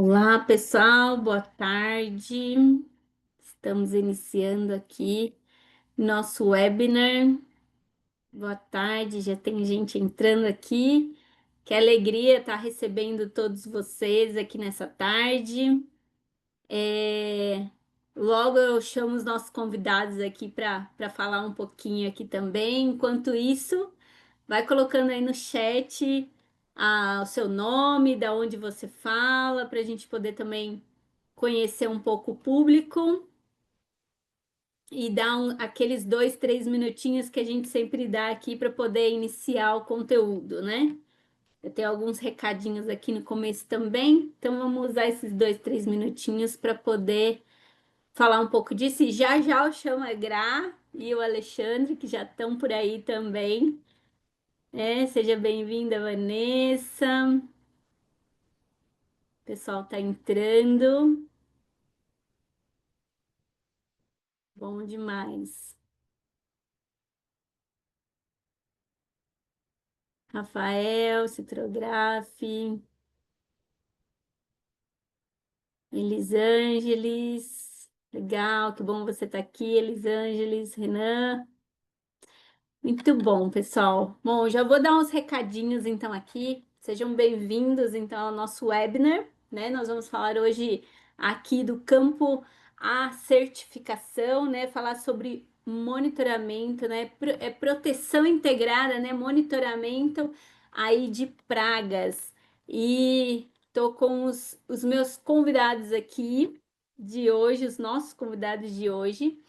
Olá, pessoal, boa tarde. Estamos iniciando aqui nosso webinar. Boa tarde, já tem gente entrando aqui. Que alegria estar recebendo todos vocês aqui nessa tarde. É, Logo eu chamo os nossos convidados aqui para falar um pouquinho aqui também. Enquanto isso, vai colocando aí no chat o seu nome, da onde você fala, para a gente poder também conhecer um pouco o público e dar aqueles 2, 3 minutinhos que a gente sempre dá aqui para poder iniciar o conteúdo, né? Eu tenho alguns recadinhos aqui no começo também, então vamos usar esses 2, 3 minutinhos para poder falar um pouco disso. E já já eu chamo a Gra e o Alexandre, que já estão por aí também. Seja bem-vinda, Vanessa. O pessoal está entrando. Bom demais. Rafael, Citrografe, Elisângeles. Legal, que bom você estar aqui, Elisângeles, Renan. Muito bom, pessoal. Bom, já vou dar uns recadinhos então aqui. Sejam bem-vindos então ao nosso webinar, né? Nós vamos falar hoje aqui do campo A certificação, né? Falar sobre monitoramento, né? Proteção integrada, né? Monitoramento aí de pragas. E tô com os meus convidados aqui de hoje, os nossos convidados de hoje.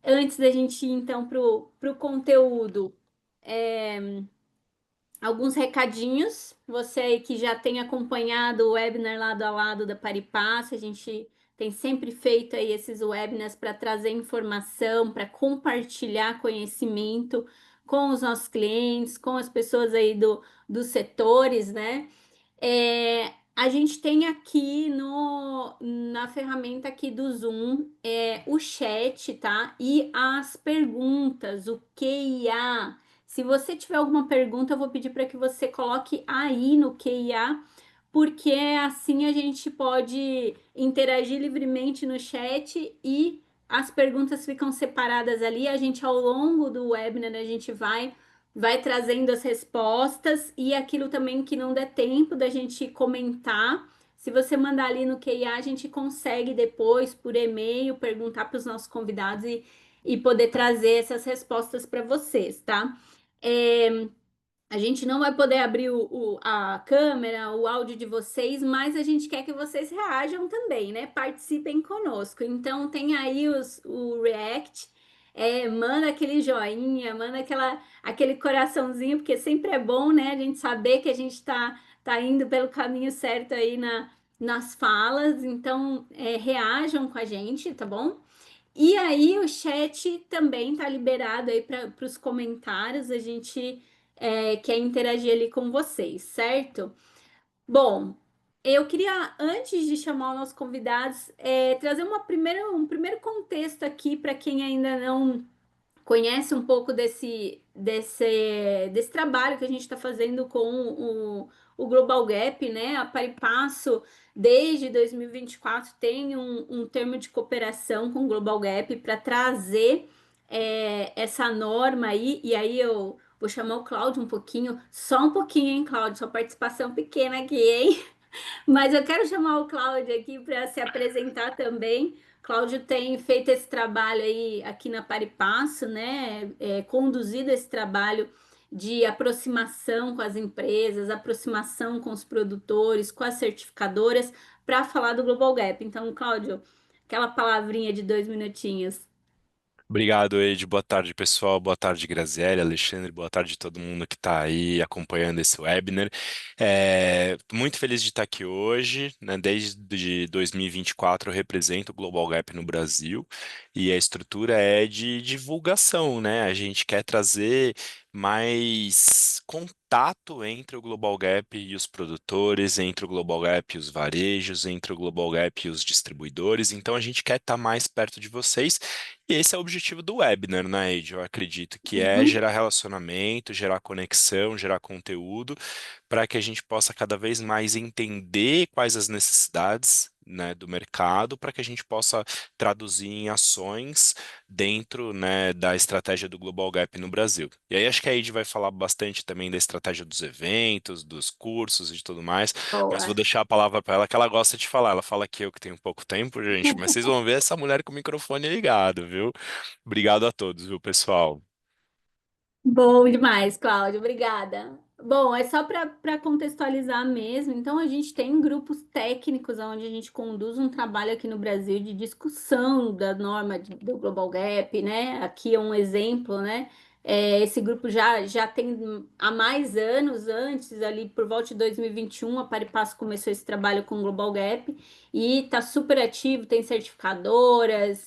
Antes da gente ir então para o conteúdo, alguns recadinhos. Você aí que já tem acompanhado o webinar lado a lado da Paripass, a gente tem sempre feito aí esses webinars para trazer informação, para compartilhar conhecimento com os nossos clientes, com as pessoas aí dos setores, né? A gente tem aqui na ferramenta aqui do Zoom o chat, tá? E as perguntas, o QIA. Se você tiver alguma pergunta, eu vou pedir para que você coloque aí no QIA, porque assim a gente pode interagir livremente no chat e as perguntas ficam separadas ali. A gente, ao longo do webinar, a gente vai trazendo as respostas e aquilo também que não der tempo da gente comentar. Se você mandar ali no QIA, a gente consegue depois, por e-mail, perguntar para os nossos convidados e poder trazer essas respostas para vocês, tá? É, a gente não vai poder abrir a câmera, o áudio de vocês, mas a gente quer que vocês reajam também, né? Participem conosco. Então, tem aí o React, manda aquele joinha, manda aquele coraçãozinho, porque sempre é bom, né? A gente saber que a gente tá indo pelo caminho certo aí nas falas. Então, reajam com a gente, tá bom? E aí o chat também tá liberado aí para os comentários. A gente quer interagir ali com vocês, certo? Bom, eu queria, antes de chamar os nossos convidados, trazer um primeiro contexto aqui para quem ainda não conhece um pouco desse trabalho que a gente está fazendo com o Global Gap, né? A Paripasso, desde 2024, tem um termo de cooperação com o Global Gap para trazer essa norma aí, e aí eu vou chamar o Cláudio só um pouquinho, hein, Cláudio? Sua participação pequena aqui, hein? Mas eu quero chamar o Cláudio aqui para se apresentar também. Cláudio tem feito esse trabalho aí aqui na Paripasso, né? Conduzido esse trabalho de aproximação com as empresas, aproximação com os produtores, com as certificadoras, para falar do Global Gap. Então, Cláudio, aquela palavrinha de 2 minutinhos. Obrigado, Ed. Boa tarde, pessoal. Boa tarde, Graziele, Alexandre. Boa tarde a todo mundo que está aí acompanhando esse webinar. Muito feliz de estar aqui hoje, né? Desde 2024 eu represento o Global Gap no Brasil e a estrutura é de divulgação, né? A gente quer trazer mais contato entre o Global Gap e os produtores, entre o Global Gap e os varejos, entre o Global Gap e os distribuidores. Então a gente quer estar mais perto de vocês. E esse é o objetivo do webinar, né, Eide? Eu acredito que é Uhum. gerar relacionamento, gerar conexão, gerar conteúdo, para que a gente possa cada vez mais entender quais as necessidades, né, do mercado, para que a gente possa traduzir em ações dentro, né, da estratégia do Global Gap no Brasil. E aí acho que a Eide vai falar bastante também da estratégia dos eventos, dos cursos e de tudo mais, mas vou Boa. deixar a palavra para ela, que ela gosta de falar. Ela fala que eu que tenho pouco tempo, gente, mas vocês vão ver essa mulher com o microfone ligado, viu? Obrigado a todos, viu, pessoal? Bom demais, Cláudia, obrigada. Bom, é só para contextualizar mesmo. Então, a gente tem grupos técnicos onde a gente conduz um trabalho aqui no Brasil de discussão da norma do Global Gap, né? Aqui é um exemplo, né? Esse grupo já tem há mais anos, antes, ali por volta de 2021, a Paripasso começou esse trabalho com o Global Gap e está super ativo, tem certificadoras,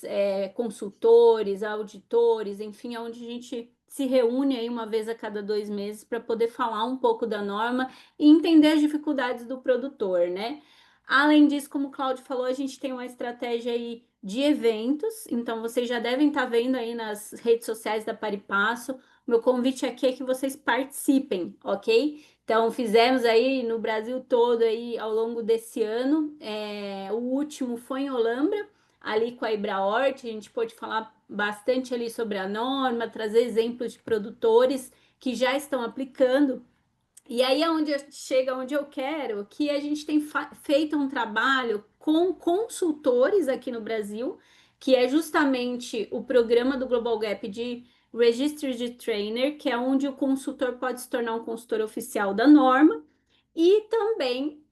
consultores, auditores, enfim, é onde a gente se reúne aí uma vez a cada 2 meses para poder falar um pouco da norma e entender as dificuldades do produtor, né? Além disso, como o Claudio falou, a gente tem uma estratégia aí de eventos, então vocês já devem estar vendo aí nas redes sociais da Paripasso. Meu convite aqui é que vocês participem, ok? Então, fizemos aí no Brasil todo aí ao longo desse ano. O último foi em Olambra, ali com a Ibrahort, a gente pôde falar bastante ali sobre a norma, trazer exemplos de produtores que já estão aplicando. E aí é onde chega onde eu quero, que a gente tem feito um trabalho com consultores aqui no Brasil, que é justamente o programa do Global Gap de Registry de Trainer, que é onde o consultor pode se tornar um consultor oficial da norma, e também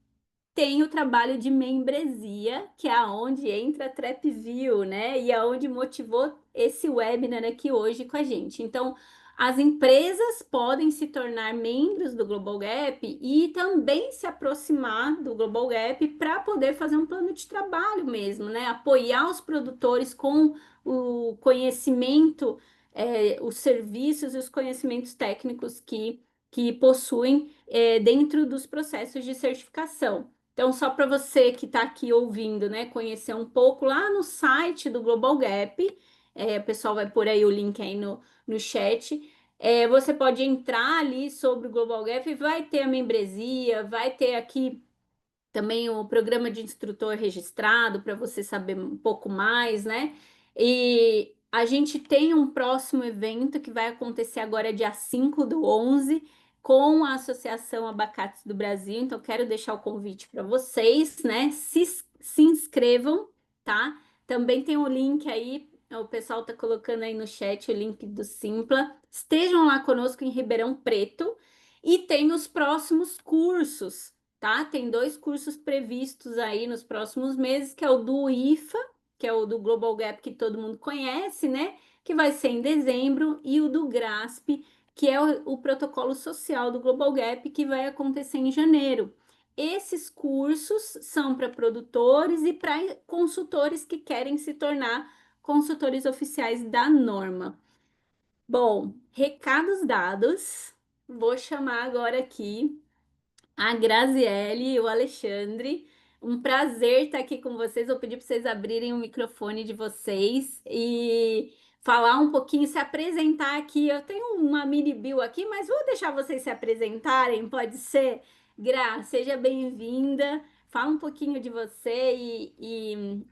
tem o trabalho de membresia, que é aonde entra a TrapView, né? E aonde motivou esse webinar aqui hoje com a gente. Então, as empresas podem se tornar membros do Global Gap e também se aproximar do Global Gap para poder fazer um plano de trabalho mesmo, né? Apoiar os produtores com o conhecimento, os serviços e os conhecimentos técnicos que possuem, dentro dos processos de certificação. Então, só para você que está aqui ouvindo, né, conhecer um pouco lá no site do Global Gap, o pessoal vai pôr aí o link aí no chat. Você pode entrar ali sobre o Global Gap e vai ter a membresia, vai ter aqui também o programa de instrutor registrado para você saber um pouco mais, né? E a gente tem um próximo evento que vai acontecer agora dia 5/11 com a Associação Abacates do Brasil. Então, quero deixar o convite para vocês, né? Se inscrevam, tá? Também tem o link aí, o pessoal está colocando aí no chat o link do Simpla. Estejam lá conosco em Ribeirão Preto. E tem os próximos cursos, tá? Tem 2 cursos previstos aí nos próximos meses, que é o do IFA, que é o do Global Gap que todo mundo conhece, né? Que vai ser em dezembro, e o do GRASP, que é o protocolo social do Global Gap, que vai acontecer em janeiro. Esses cursos são para produtores e para consultores que querem se tornar consultores oficiais da norma. Bom, recados dados. Vou chamar agora aqui a Graziele e o Alexandre. Um prazer estar aqui com vocês. Vou pedir para vocês abrirem o microfone de vocês e falar um pouquinho, se apresentar aqui. Eu tenho uma mini bio aqui, mas vou deixar vocês se apresentarem, pode ser? Gra, seja bem-vinda. Fala um pouquinho de você e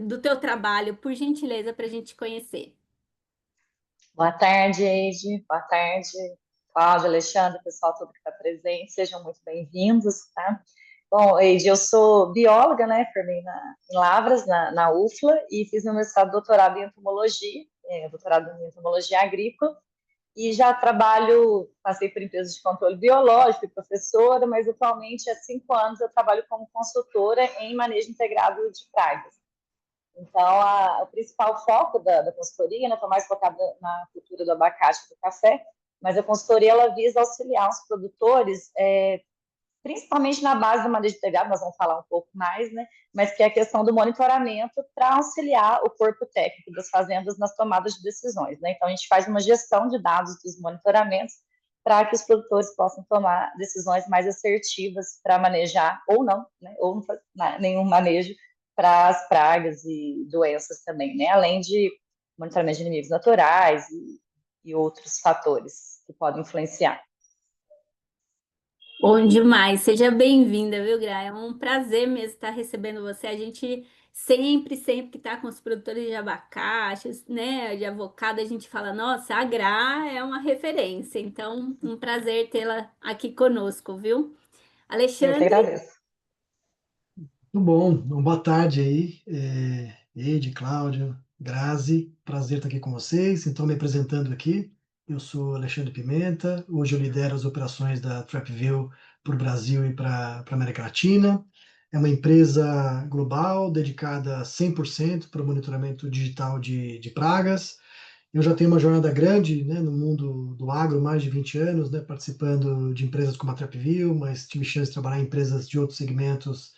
do teu trabalho, por gentileza, para a gente te conhecer. Boa tarde, Eide. Boa tarde, Cláudio, Alexandre, pessoal todo que está presente. Sejam muito bem-vindos, tá? Bom, Eide, eu sou bióloga, né? Formei em Lavras, na UFLA, e fiz meu mestrado e doutorado em entomologia, doutorado em entomologia agrícola, e já trabalho, passei por empresas de controle biológico e professora, mas atualmente há 5 anos eu trabalho como consultora em manejo integrado de pragas. Então, o principal foco da consultoria, né, estou mais focada na cultura do abacate e do café, mas a consultoria ela visa auxiliar os produtores, principalmente na base do manejo integrado, nós vamos falar um pouco mais, né, mas que é a questão do monitoramento para auxiliar o corpo técnico das fazendas nas tomadas de decisões. Né? Então, a gente faz uma gestão de dados dos monitoramentos para que os produtores possam tomar decisões mais assertivas para manejar, ou não, né, ou não fazer nenhum manejo para as pragas e doenças também, né, além de monitoramento de inimigos naturais e outros fatores que podem influenciar. Bom demais, seja bem-vinda, viu, Gra? É um prazer mesmo estar recebendo você. A gente sempre que está com os produtores de abacate, né, de avocado, a gente fala, nossa, a Gra é uma referência. Então, um prazer tê-la aqui conosco, viu? Eu que Alexandre? agradeço. Muito bom, boa tarde aí, Eide, Cláudio, Grazi, prazer estar aqui com vocês. Então, me apresentando aqui, eu sou Alexandre Pimenta, hoje eu lidero as operações da TrapView para o Brasil e para a América Latina. É uma empresa global dedicada 100% para o monitoramento digital de pragas. Eu já tenho uma jornada grande, né, no mundo do agro, mais de 20 anos, né, participando de empresas como a TrapView, mas tive chance de trabalhar em empresas de outros segmentos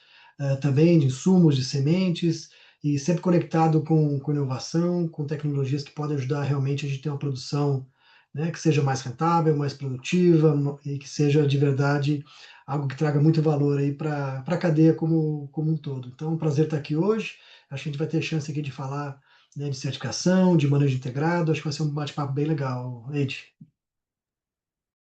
também, de insumos, de sementes, e sempre conectado com inovação, com tecnologias que podem ajudar realmente a gente ter uma produção, né, que seja mais rentável, mais produtiva e que seja de verdade algo que traga muito valor aí para a cadeia como um todo. Então, é um prazer estar aqui hoje. Acho que a gente vai ter chance aqui de falar, né, de certificação, de manejo integrado. Acho que vai ser um bate-papo bem legal, Eide.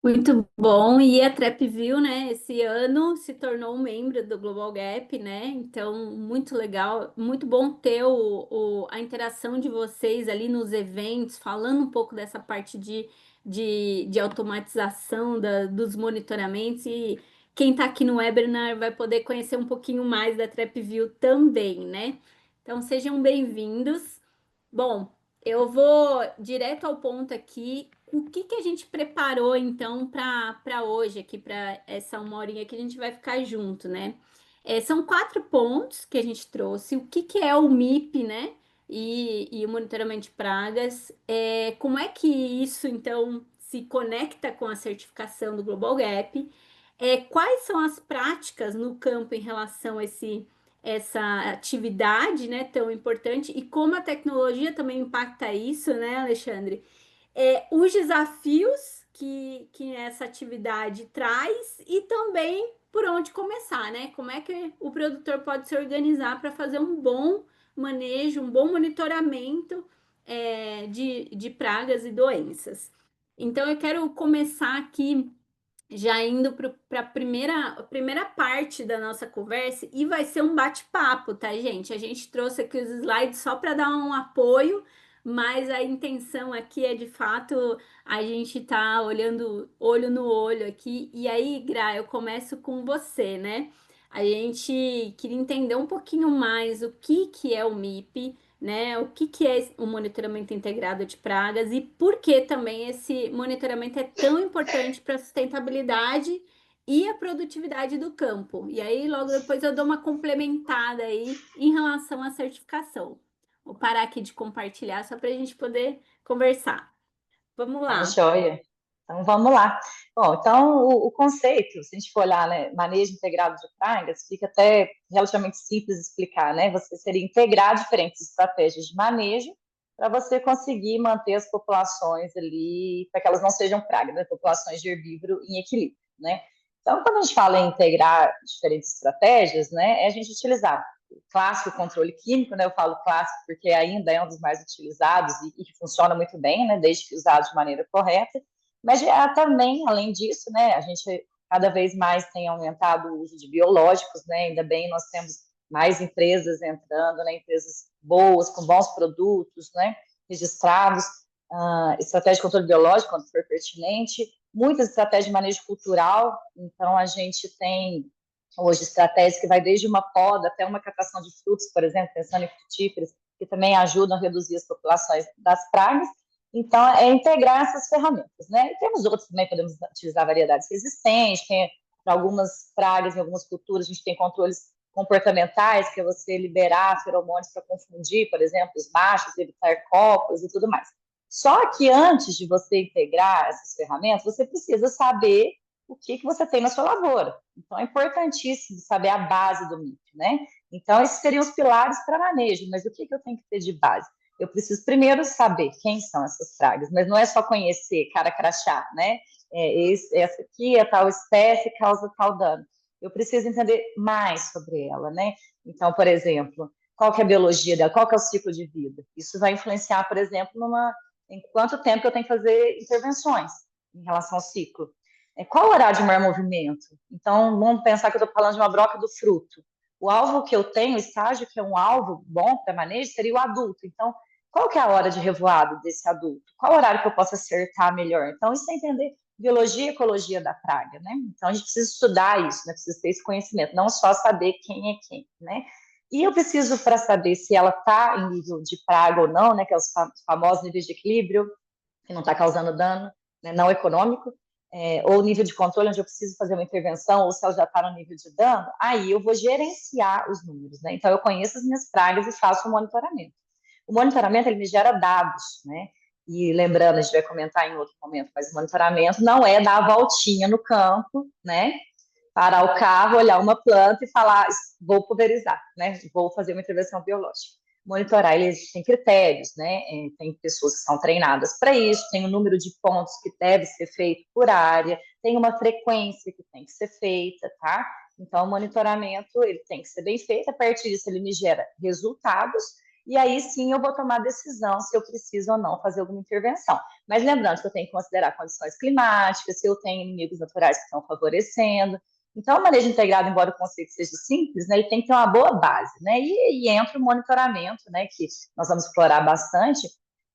Muito bom. E a TrapView, né, esse ano se tornou um membro do Global Gap, né? Então, muito legal, muito bom ter a interação de vocês ali nos eventos, falando um pouco dessa parte de automatização dos monitoramentos. E quem está aqui no webinar vai poder conhecer um pouquinho mais da TrapView também, né? Então, sejam bem-vindos. Bom, eu vou direto ao ponto aqui. O que que a gente preparou então para hoje aqui, para essa uma horinha que a gente vai ficar junto, né? São 4 pontos que a gente trouxe. O que que é o MIP, né? E o monitoramento de pragas. Como é que isso então se conecta com a certificação do Global Gap? Quais são as práticas no campo em relação a essa atividade, né, tão importante e como a tecnologia também impacta isso, né, Alexandre? Os desafios que essa atividade traz e também por onde começar, né? Como é que o produtor pode se organizar para fazer um bom manejo, um bom monitoramento de pragas e doenças. Então, eu quero começar aqui já indo para a primeira parte da nossa conversa, e vai ser um bate-papo, tá, gente? A gente trouxe aqui os slides só para dar um apoio, mas a intenção aqui é de fato a gente tá olhando olho no olho aqui. E aí, Gra, eu começo com você, né? A gente queria entender um pouquinho mais o que é o MIP, né? O que é o monitoramento integrado de pragas e por que também esse monitoramento é tão importante para a sustentabilidade e a produtividade do campo. E aí, logo depois, eu dou uma complementada aí em relação à certificação. Vou parar aqui de compartilhar só para a gente poder conversar. Vamos Tá, lá. joia. Então, vamos lá. Bom, então, o conceito, se a gente for olhar, né, manejo integrado de pragas, fica até relativamente simples de explicar, né? Você seria integrar diferentes estratégias de manejo para você conseguir manter as populações ali, para que elas não sejam pragas, né? Populações de herbívoro em equilíbrio, né? Então, quando a gente fala em integrar diferentes estratégias, né, é a gente utilizar o clássico controle químico, né? Eu falo clássico porque ainda é um dos mais utilizados e que funciona muito bem, né? Desde que usado de maneira correta. Mas também, além disso, né? A gente cada vez mais tem aumentado o uso de biológicos, né? Ainda bem, nós temos mais empresas entrando, né? Empresas boas, com bons produtos, né? Registrados, estratégia de controle biológico, quando for pertinente, muitas estratégias de manejo cultural. Então, a gente tem hoje estratégias que vai desde uma poda até uma captação de frutos, por exemplo, pensando em frutíferos, que também ajudam a reduzir as populações das pragas. Então, é integrar essas ferramentas, né? E temos outros também, podemos utilizar variedades resistentes, para algumas pragas, em algumas culturas, a gente tem controles comportamentais, que é você liberar feromônios para confundir, por exemplo, os machos, evitar cópulas e tudo mais. Só que antes de você integrar essas ferramentas, você precisa saber o que você tem na sua lavoura. Então, é importantíssimo saber a base do MIP, né? Então, esses seriam os pilares para manejo, mas o que eu tenho que ter de base? Eu preciso primeiro saber quem são essas pragas, mas não é só conhecer cara crachá, né? essa aqui é tal espécie, causa tal dano. Eu preciso entender mais sobre ela, né? Então, por exemplo, qual que é a biologia dela, qual que é o ciclo de vida. Isso vai influenciar, por exemplo, em quanto tempo eu tenho que fazer intervenções em relação ao ciclo. Qual o horário de maior movimento? Então, vamos pensar que eu estou falando de uma broca do fruto. O alvo que eu tenho, o estágio que é um alvo bom para manejo, seria o adulto. Então, qual que é a hora de revoado desse adulto? Qual horário que eu posso acertar melhor? Então, isso é entender biologia e ecologia da praga, né? Então, a gente precisa estudar isso, né? Precisa ter esse conhecimento, não só saber quem é quem, né? E eu preciso, para saber se ela está em nível de praga ou não, né? Que é os famosos níveis de equilíbrio, que não está causando dano, né, não econômico, ou nível de controle, onde eu preciso fazer uma intervenção, ou se ela já está no nível de dano, aí eu vou gerenciar os números, né? Então, eu conheço as minhas pragas e faço o monitoramento. O monitoramento, ele me gera dados, né? E lembrando, a gente vai comentar em outro momento, mas o monitoramento não é dar a voltinha no campo, né? Parar o carro, olhar uma planta e falar, vou pulverizar, né? Vou fazer uma intervenção biológica. Monitorar, eles têm critérios, né? Tem pessoas que são treinadas para isso, tem o número de pontos que deve ser feito por área, tem uma frequência que tem que ser feita, tá? Então, o monitoramento, ele tem que ser bem feito, a partir disso ele me gera resultados, e aí sim eu vou tomar decisão se eu preciso ou não fazer alguma intervenção. Mas lembrando que eu tenho que considerar condições climáticas, se eu tenho inimigos naturais que estão favorecendo. Então, o manejo integrado, embora o conceito seja simples, né, ele tem que ter uma boa base, né? E entra o monitoramento, né, que nós vamos explorar bastante,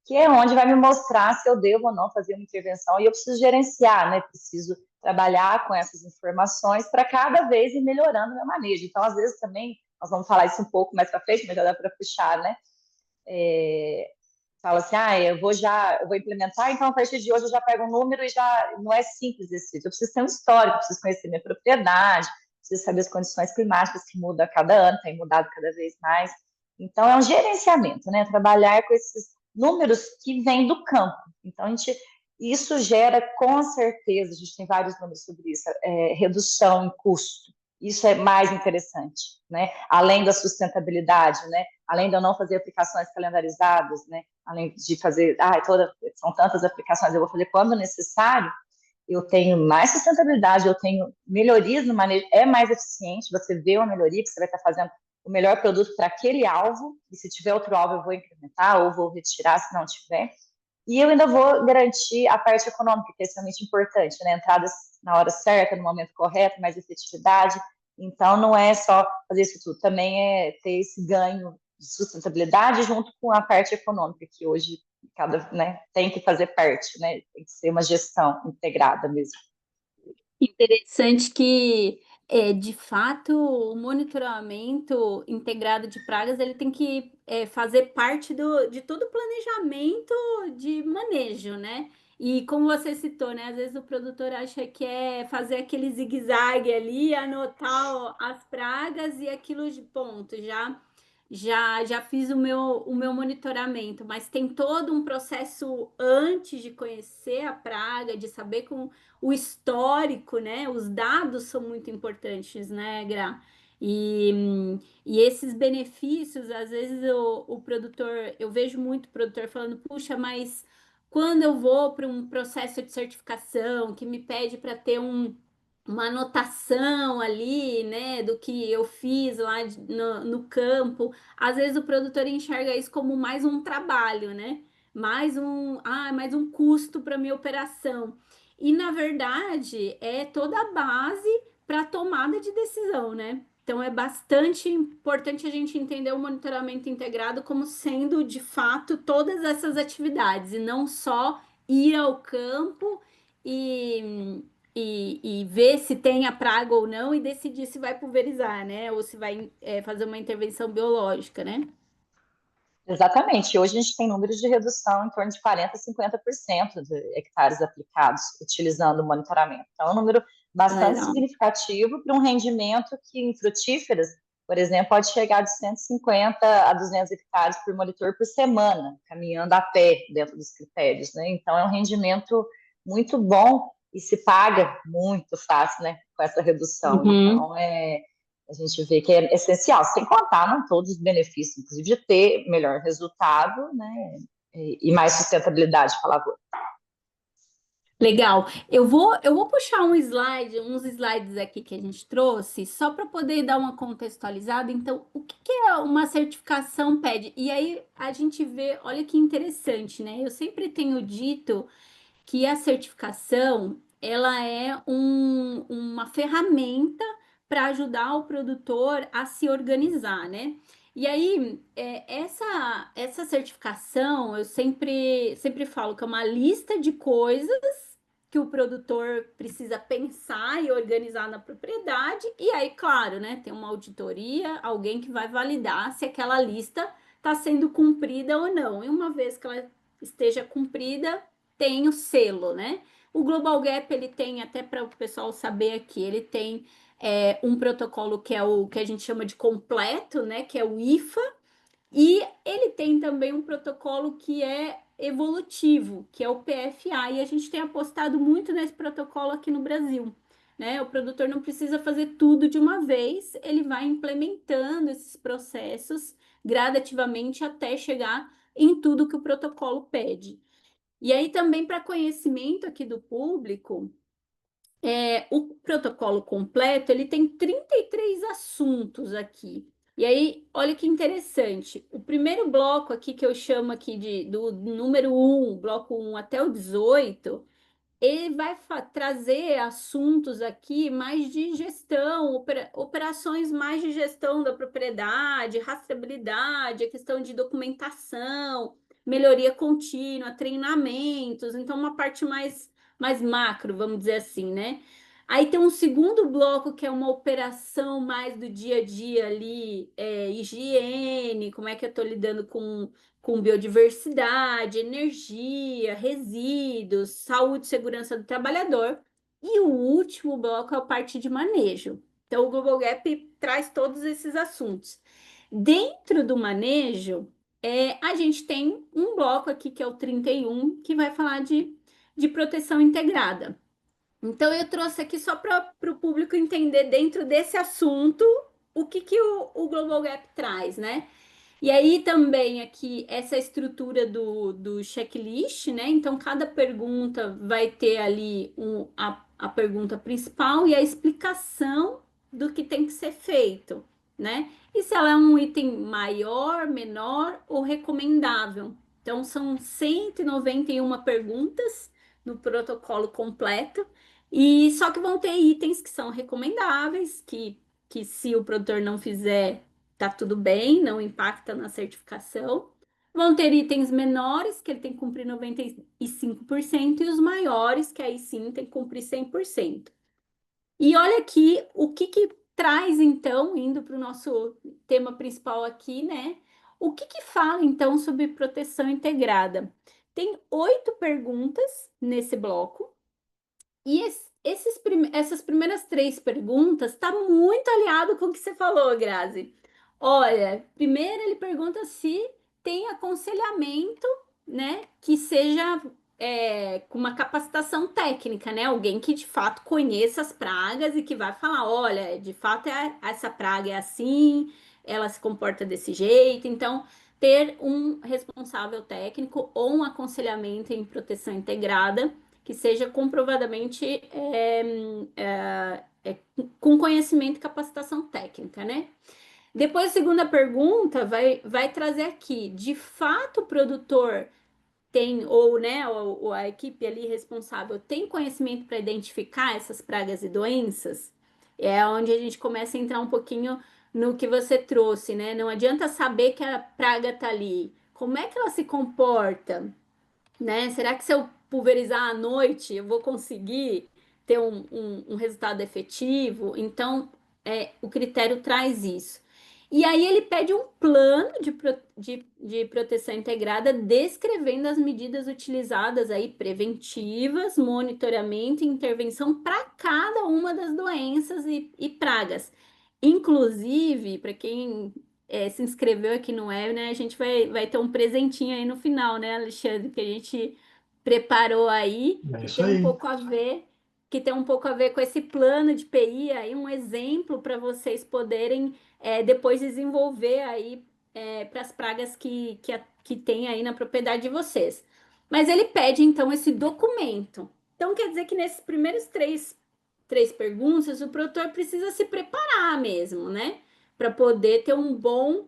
que é onde vai me mostrar se eu devo ou não fazer uma intervenção. E eu preciso gerenciar, né? Preciso trabalhar com essas informações para cada vez ir melhorando o meu manejo. Então, às vezes também, nós vamos falar isso um pouco mais para frente, mas já dá para puxar, né? Fala assim, eu vou implementar, então a partir de hoje eu já pego um número e já não é simples esse. Eu preciso ter um histórico, preciso conhecer minha propriedade, preciso saber as condições climáticas que mudam a cada ano, tem mudado cada vez mais. Então é um gerenciamento, né? Trabalhar com esses números que vêm do campo. Então isso gera com certeza, a gente tem vários números sobre isso, redução em custo. Isso é mais interessante, né? Além da sustentabilidade, né? Além de eu não fazer aplicações calendarizadas, né? Além de fazer, são tantas aplicações, eu vou fazer quando necessário, eu tenho mais sustentabilidade, eu tenho melhorias no manejo, é mais eficiente, você vê uma melhoria, que você vai estar fazendo o melhor produto para aquele alvo, e se tiver outro alvo eu vou incrementar ou vou retirar se não tiver. E eu ainda vou garantir a parte econômica, que é extremamente importante, né? Entradas na hora certa, no momento correto, mais efetividade. Então, não é só fazer isso tudo, também é ter esse ganho de sustentabilidade junto com a parte econômica, que hoje né, tem que fazer parte, né? Tem que ser uma gestão integrada mesmo. Interessante que, de fato, o monitoramento integrado de pragas ele tem que fazer parte de todo o planejamento de manejo, né? E como você citou, né? Às vezes o produtor acha que é fazer aquele zigue-zague ali, anotar as pragas e aquilo de ponto, já fiz o meu monitoramento, mas tem todo um processo antes de conhecer a praga, de saber com o histórico, né? Os dados são muito importantes, né, Gra? E esses benefícios, às vezes o produtor, eu vejo muito produtor falando, puxa, mas quando eu vou para um processo de certificação que me pede para ter uma anotação ali, né, do que eu fiz lá no campo, às vezes o produtor enxerga isso como mais um trabalho, né? Mais um custo para minha operação. E na verdade é toda a base para a tomada de decisão, né? Então é bastante importante a gente entender o monitoramento integrado como sendo de fato todas essas atividades e não só ir ao campo e ver se tem a praga ou não e decidir se vai pulverizar, né? Ou se vai fazer uma intervenção biológica, né? Exatamente. Hoje a gente tem números de redução em torno de 40% a 50% de hectares aplicados utilizando o monitoramento. Então, é um número bastante Legal. significativo para um rendimento que em frutíferas, por exemplo, pode chegar de 150 a 200 hectares por monitor por semana, caminhando a pé dentro dos critérios, né? Então, é um rendimento muito bom e se paga muito fácil, né, com essa redução. Uhum. Então, a gente vê que é essencial, sem contar em todos os benefícios, inclusive de ter melhor resultado, né, e mais sustentabilidade para a lavoura. Legal. Eu vou puxar uns slides aqui que a gente trouxe, só para poder dar uma contextualizada. Então, o que que é uma certificação PED? E aí a gente vê, olha que interessante, né? Eu sempre tenho dito que a certificação ela é uma ferramenta para ajudar o produtor a se organizar, né? E aí, essa certificação, eu sempre falo que é uma lista de coisas que o produtor precisa pensar e organizar na propriedade, e aí, claro, né, tem uma auditoria, alguém que vai validar se aquela lista está sendo cumprida ou não. E uma vez que ela esteja cumprida, tem o selo, né? O Global Gap, ele tem, até para o pessoal saber aqui, ele tem um protocolo que é o que a gente chama de completo, né? Que é o IFA, e ele tem também um protocolo que é evolutivo, que é o PFA, e a gente tem apostado muito nesse protocolo aqui no Brasil, né? O produtor não precisa fazer tudo de uma vez, ele vai implementando esses processos gradativamente até chegar em tudo que o protocolo pede. E aí, também para conhecimento aqui do público, o protocolo completo ele tem 33 assuntos aqui. E aí, olha que interessante. O primeiro bloco aqui, que eu chamo aqui do número 1, bloco 1 até o 18, ele vai trazer assuntos aqui mais de gestão, operações mais de gestão da propriedade, rastreabilidade, a questão de documentação, melhoria contínua, treinamentos, então uma parte mais macro, vamos dizer assim, né? Aí tem um segundo bloco que é uma operação mais do dia a dia ali, higiene, como é que eu estou lidando com biodiversidade, energia, resíduos, saúde e segurança do trabalhador. E o último bloco é a parte de manejo. Então, o Global Gap traz todos esses assuntos. Dentro do manejo, a gente tem um bloco aqui, que é o 31, que vai falar de proteção integrada. Então, eu trouxe aqui só para o público entender, dentro desse assunto, o que o Global Gap traz, né? E aí também aqui essa estrutura do checklist, né? Então, cada pergunta vai ter ali a pergunta principal e a explicação do que tem que ser feito, né? E se ela é um item maior, menor ou recomendável. Então, são 191 perguntas no protocolo completo, e só que vão ter itens que são recomendáveis, que se o produtor não fizer tá tudo bem, não impacta na certificação. Vão ter itens menores, que ele tem que cumprir 95%, e os maiores, que aí sim tem que cumprir 100%. E olha aqui o que traz, então, indo para o nosso tema principal aqui, né? O que fala, então, sobre proteção integrada? Tem 8 perguntas nesse bloco. E essas primeiras 3 perguntas tá muito aliado com o que você falou, Grazi. Olha, primeiro ele pergunta se tem aconselhamento, né, que seja com uma capacitação técnica, né? Alguém que de fato conheça as pragas e que vai falar, olha, de fato essa praga é assim, ela se comporta desse jeito. Então, ter um responsável técnico ou um aconselhamento em proteção integrada que seja comprovadamente com conhecimento e capacitação técnica, né? Depois, a segunda pergunta vai trazer aqui, de fato o produtor tem, ou né, ou a equipe ali responsável tem conhecimento para identificar essas pragas e doenças? É onde a gente começa a entrar um pouquinho no que você trouxe, né? Não adianta saber que a praga está ali. Como é que ela se comporta? Né? Será que se eu pulverizar à noite eu vou conseguir ter um resultado efetivo? Então, o critério traz isso. E aí ele pede um plano de proteção integrada, descrevendo as medidas utilizadas aí, preventivas, monitoramento e intervenção para cada uma das doenças e pragas. Inclusive, para quem se inscreveu aqui no web, né? A gente vai ter um presentinho aí no final, né, Alexandre? Que a gente preparou aí, É que isso tem um aí. pouco a ver, que tem um pouco a ver com esse plano de PI aí, um exemplo para vocês poderem depois desenvolver aí para as pragas que tem aí na propriedade de vocês. Mas ele pede, então, esse documento. Então, quer dizer que nesses primeiros três perguntas, o produtor precisa se preparar mesmo, né? Para poder ter um bom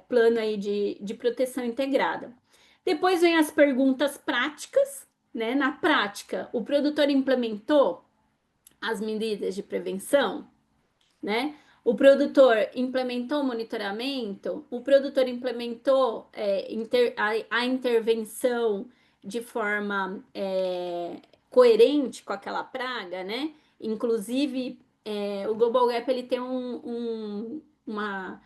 plano aí de proteção integrada. Depois vem as perguntas práticas, né? Na prática, o produtor implementou as medidas de prevenção, né? O produtor implementou o monitoramento, o produtor implementou a intervenção de forma coerente com aquela praga, né? Inclusive, o Global Gap ele tem uma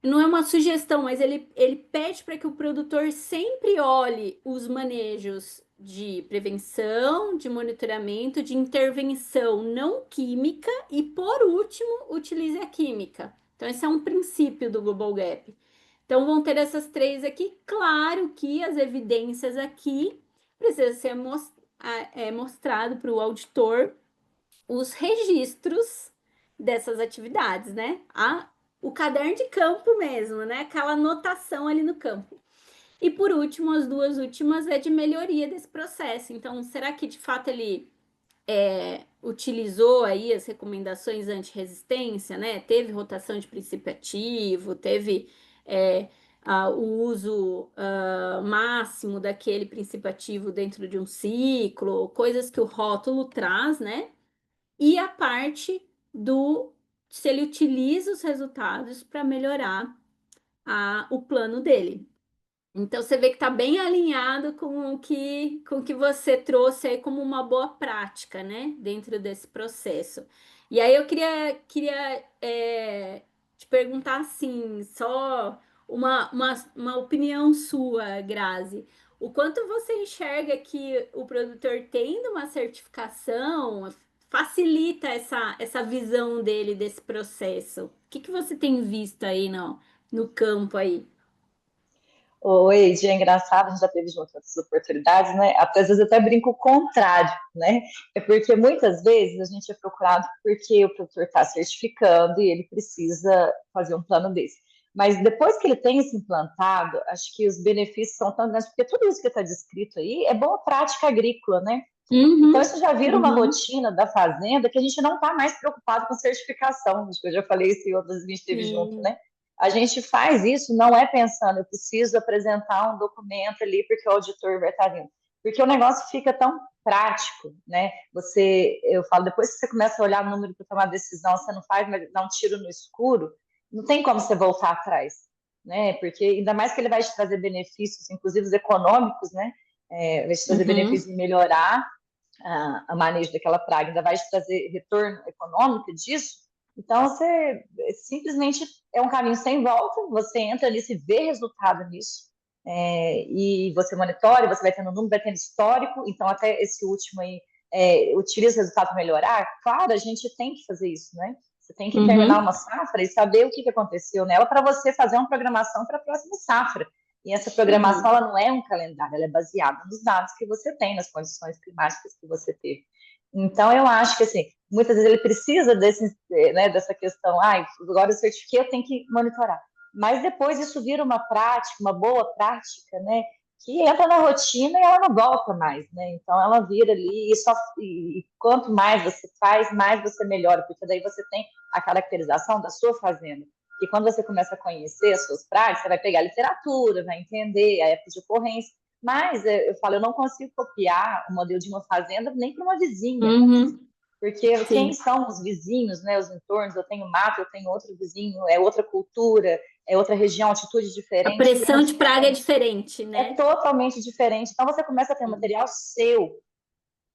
não é uma sugestão, mas ele pede para que o produtor sempre olhe os manejos de prevenção, de monitoramento, de intervenção não química e, por último, utilize a química. Então, esse é um princípio do Global Gap. Então, vão ter essas três aqui. Claro que as evidências aqui precisam ser mostrado para o auditor os registros dessas atividades, né? O caderno de campo mesmo, né? Aquela anotação ali no campo. E por último, as duas últimas é de melhoria desse processo. Então, será que de fato ele utilizou aí as recomendações anti-resistência, né? Teve rotação de princípio ativo, teve o uso máximo daquele princípio ativo dentro de um ciclo, coisas que o rótulo traz, né? E a parte se ele utiliza os resultados para melhorar o plano dele. Então você vê que está bem alinhado com o que você trouxe aí como uma boa prática, né? Dentro desse processo. E aí eu queria te perguntar assim, só uma opinião sua, Grazi. O quanto você enxerga que o produtor tendo uma certificação facilita essa visão dele desse processo? O que você tem visto aí no campo aí? Oi, é engraçado, a gente já teve junto outras oportunidades, né? Até, às vezes eu até brinco o contrário, né? É porque muitas vezes a gente é procurado porque o produtor está certificando e ele precisa fazer um plano desse. Mas depois que ele tem isso implantado, acho que os benefícios são tão grandes, porque tudo isso que está descrito aí é boa prática agrícola, né? Então, Uhum, isso já vira uma uhum, rotina da fazenda que a gente não está mais preocupado com certificação. Acho que eu já falei isso em outras vezes que a gente teve junto, sim. né? A gente faz isso não é pensando, eu preciso apresentar um documento ali porque o auditor vai estar vindo. Porque o negócio fica tão prático, né? Eu falo, depois que você começa a olhar o número para tomar decisão, você não faz, mas dá um tiro no escuro, não tem como você voltar atrás, né? Porque ainda mais que ele vai te trazer benefícios, inclusive os econômicos, né? Vai te trazer Uhum, benefícios em melhorar a manejo daquela praga, ainda vai te trazer retorno econômico disso. Então, você simplesmente é um caminho sem volta, você entra nisso e vê resultado nisso, e você monitora, você vai tendo número, vai tendo histórico, então até esse último aí, utiliza o resultado para melhorar. Claro, a gente tem que fazer isso, né? Você tem que terminar uhum, uma safra e saber o que aconteceu nela para você fazer uma programação para a próxima safra. E essa programação uhum, ela não é um calendário, ela é baseada nos dados que você tem, nas condições climáticas que você teve. Então, eu acho que, assim, muitas vezes ele precisa dessa questão, agora eu certifiquei, eu tenho que monitorar. Mas depois isso vira uma prática, uma boa prática, né? Que entra na rotina e ela não volta mais, né? Então, ela vira ali e quanto mais você faz, mais você melhora, porque daí você tem a caracterização da sua fazenda. E quando você começa a conhecer as suas práticas, você vai pegar a literatura, vai entender a época de ocorrência. Mas eu falo, eu não consigo copiar o modelo de uma fazenda nem para uma vizinha, uhum, porque quem sim. são os vizinhos, né, os entornos? Eu tenho mato, eu tenho outro vizinho, é outra cultura, é outra região, atitude A diferente, clima pressão de praga é diferente, diferente, é né? totalmente diferente. Então você começa a ter um Sim, material seu,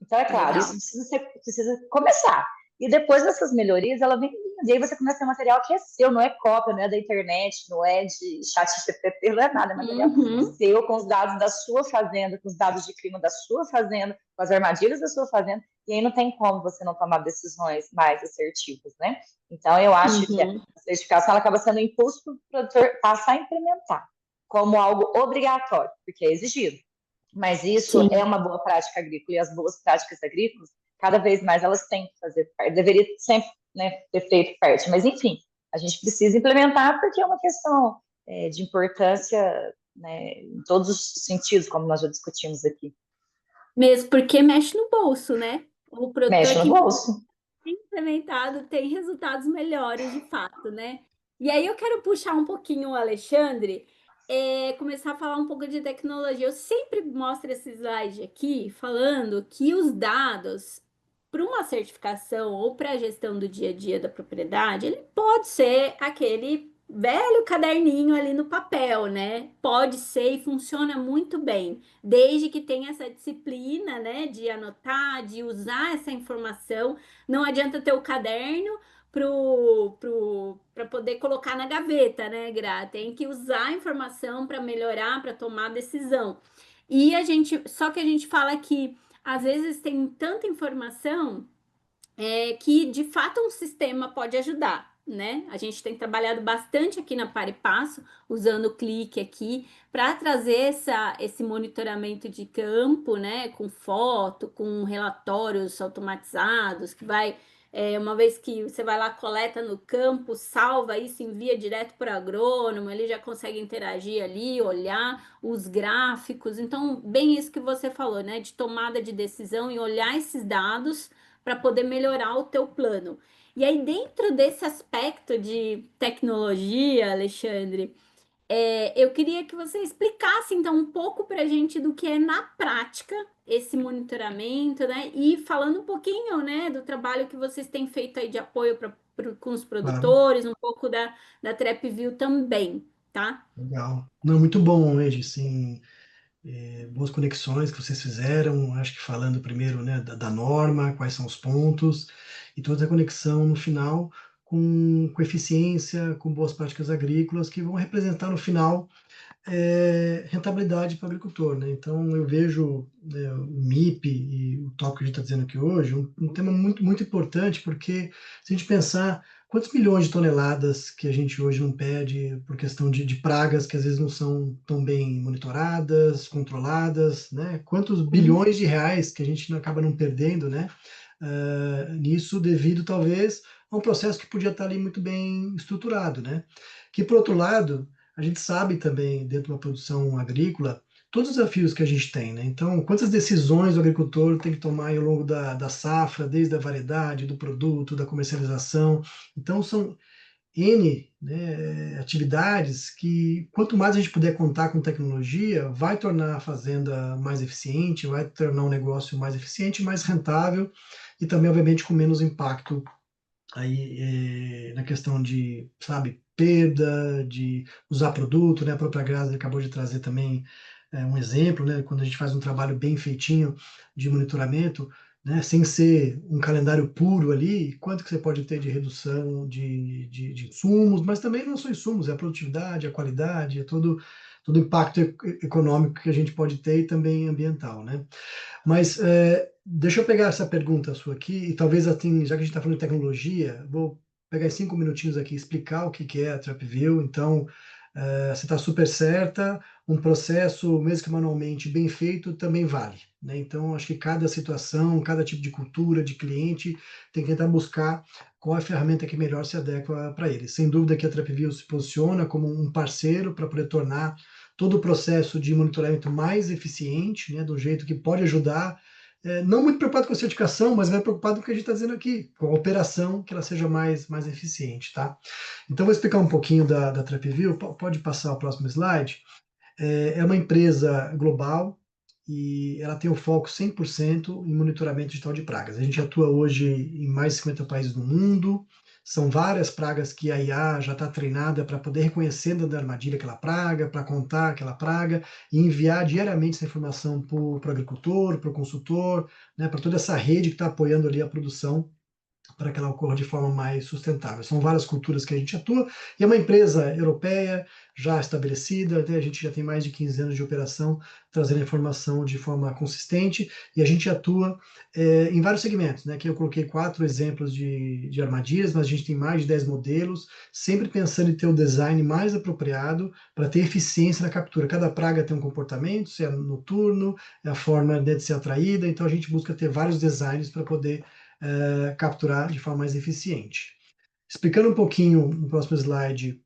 então, é claro, isso legal. precisa começar. E depois dessas melhorias, ela vem vindo. E aí você começa a ter material que é seu, não é cópia, não é da internet, não é de chat GPT, não é nada, é material Uhum, seu, com os dados da sua fazenda, com os dados de clima da sua fazenda, com as armadilhas da sua fazenda, e aí não tem como você não tomar decisões mais assertivas, né? Então, eu acho que a uhum, certificação ela acaba sendo um impulso para o produtor passar a implementar como algo obrigatório, porque é exigido. Mas isso é sim. uma boa prática agrícola e as boas práticas agrícolas, cada vez mais elas têm que fazer parte. Deveria sempre, né, ter feito parte, mas enfim, a gente precisa implementar porque é uma questão de importância né, em todos os sentidos, como nós já discutimos aqui. Mesmo porque mexe no bolso, né? O produtor Mexe no que bolso. implementado tem resultados melhores de fato, né? E aí eu quero puxar um pouquinho o Alexandre, começar a falar um pouco de tecnologia. Eu sempre mostro esse slide aqui falando que os dados para uma certificação ou para a gestão do dia a dia da propriedade, ele pode ser aquele velho caderninho ali no papel, né? Pode ser e funciona muito bem, desde que tenha essa disciplina, né, de anotar, de usar essa informação. Não adianta ter o caderno para poder colocar na gaveta, né, Gra? Tem que usar a informação para melhorar, para tomar decisão. E só que a gente fala que às vezes tem tanta informação que de fato um sistema pode ajudar, né? A gente tem trabalhado bastante aqui na Par e Passo, usando o clique aqui, para trazer esse monitoramento de campo, né? Com foto, com relatórios automatizados, que vai, uma vez que você vai lá, coleta no campo, salva isso, envia direto para o agrônomo, ele já consegue interagir ali, olhar os gráficos. Então, bem isso que você falou, né? De tomada de decisão e olhar esses dados para poder melhorar o teu plano. E aí, dentro desse aspecto de tecnologia, Alexandre, eu queria que você explicasse então um pouco para a gente do que é na prática esse monitoramento, né? E falando um pouquinho, né, do trabalho que vocês têm feito aí de apoio com os Claro, produtores, um pouco da TrapView também, tá? legal. Não, muito bom, Ed, sim, boas conexões que vocês fizeram, acho que falando primeiro, né, da norma, quais são os pontos, e toda a conexão no final com eficiência, com boas práticas agrícolas, que vão representar no final rentabilidade para o agricultor, né? Então eu vejo, né, o MIP e o tópico que a gente está dizendo aqui hoje um tema muito, muito importante, porque se a gente pensar quantos milhões de toneladas que a gente hoje não perde por questão de pragas que às vezes não são tão bem monitoradas, controladas, né? Quantos Uhum. bilhões de reais que a gente acaba não perdendo, né? Nisso devido talvez a um processo que podia estar ali muito bem estruturado, né? Que por outro lado a gente sabe também, dentro da produção agrícola, todos os desafios que a gente tem, né? Então, quantas decisões o agricultor tem que tomar ao longo da safra, desde a variedade, do produto, da comercialização. Então, são N, né, atividades que, quanto mais a gente puder contar com tecnologia, vai tornar a fazenda mais eficiente, vai tornar o negócio mais eficiente, mais rentável e também, obviamente, com menos impacto aí na questão de, sabe, perda, de usar produto, né? A própria Grazi acabou de trazer também um exemplo, né? Quando a gente faz um trabalho bem feitinho de monitoramento, né? Sem ser um calendário puro ali, quanto que você pode ter de redução de insumos, mas também não são insumos, é a produtividade, a qualidade, é todo o impacto econômico que a gente pode ter e também ambiental, né? Mas deixa eu pegar essa pergunta sua aqui e talvez assim, já que a gente está falando de tecnologia, vou pegar 5 minutinhos aqui e explicar o que que é a TrapView. Então, você está super certa, um processo, mesmo que manualmente bem feito, também vale, né? Então, acho que cada situação, cada tipo de cultura, de cliente, tem que tentar buscar qual é a ferramenta que melhor se adequa para ele. Sem dúvida que a TrapView se posiciona como um parceiro para poder tornar todo o processo de monitoramento mais eficiente, né, do jeito que pode ajudar, não muito preocupado com a certificação, mas mais preocupado com o que a gente está dizendo aqui, com a operação, que ela seja mais eficiente, tá? Então, vou explicar um pouquinho da TrapView, pode passar o próximo slide. É uma empresa global e ela tem o foco 100% em monitoramento digital de pragas. A gente atua hoje em mais de 50 países do mundo, são várias pragas que a IA já está treinada para poder reconhecer dentro da armadilha aquela praga, para contar aquela praga e enviar diariamente essa informação para o agricultor, para o consultor, né, para toda essa rede que está apoiando ali a produção para que ela ocorra de forma mais sustentável. São várias culturas que a gente atua e é uma empresa europeia já estabelecida, a gente já tem mais de 15 anos de operação, trazendo informação de forma consistente e a gente atua em vários segmentos, né? Aqui eu coloquei 4 exemplos de armadilhas, mas a gente tem mais de 10 modelos, sempre pensando em ter o design mais apropriado para ter eficiência na captura. Cada praga tem um comportamento, se é noturno, é a forma de ser atraída, então a gente busca ter vários designs para poder capturar de forma mais eficiente. Explicando um pouquinho no próximo slide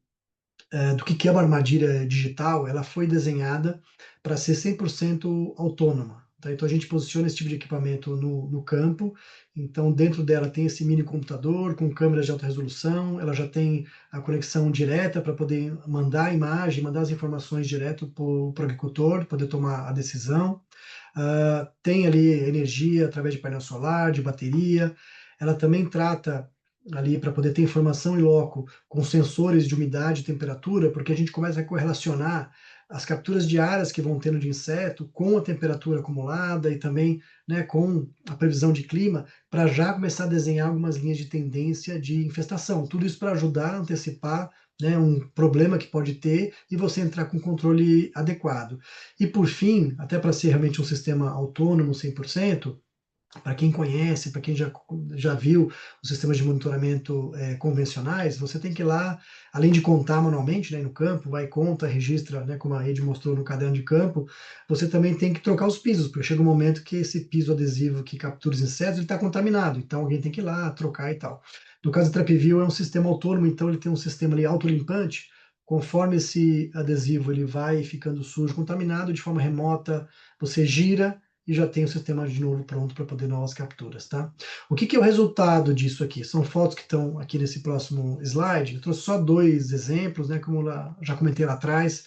do que é uma armadilha digital, ela foi desenhada para ser 100% autônoma. Tá? Então a gente posiciona esse tipo de equipamento no campo, então dentro dela tem esse mini computador com câmeras de alta resolução, ela já tem a conexão direta para poder mandar a imagem, mandar as informações direto para o agricultor, poder tomar a decisão. Tem ali energia através de painel solar, de bateria, ela também trata ali para poder ter informação em loco com sensores de umidade e temperatura, porque a gente começa a correlacionar as capturas diárias que vão tendo de inseto com a temperatura acumulada e também, né, com a previsão de clima, para já começar a desenhar algumas linhas de tendência de infestação. Tudo isso para ajudar a antecipar, né, um problema que pode ter e você entrar com controle adequado. E por fim, até para ser realmente um sistema autônomo 100%, para quem conhece, para quem já viu os sistemas de monitoramento convencionais, você tem que ir lá, além de contar manualmente, né, no campo, vai, conta, registra, né, como a Rede mostrou no caderno de campo, você também tem que trocar os pisos, porque chega um momento que esse piso adesivo que captura os insetos, ele está contaminado, então alguém tem que ir lá, trocar e tal. No caso do TrapView, é um sistema autônomo, então ele tem um sistema ali autolimpante, conforme esse adesivo ele vai ficando sujo, contaminado, de forma remota, você gira, e já tem o sistema de novo pronto para poder novas capturas, tá? O que é o resultado disso aqui? São fotos que estão aqui nesse próximo slide. Eu trouxe só 2 exemplos, né? Como já comentei lá atrás,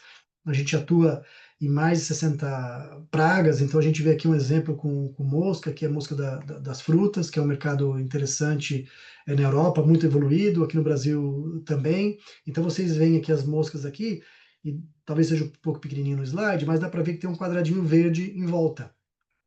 a gente atua em mais de 60 pragas, então a gente vê aqui um exemplo com mosca, que é a mosca das frutas, que é um mercado interessante na Europa, muito evoluído, aqui no Brasil também. Então vocês veem aqui as moscas aqui, e talvez seja um pouco pequenininho no slide, mas dá para ver que tem um quadradinho verde em volta.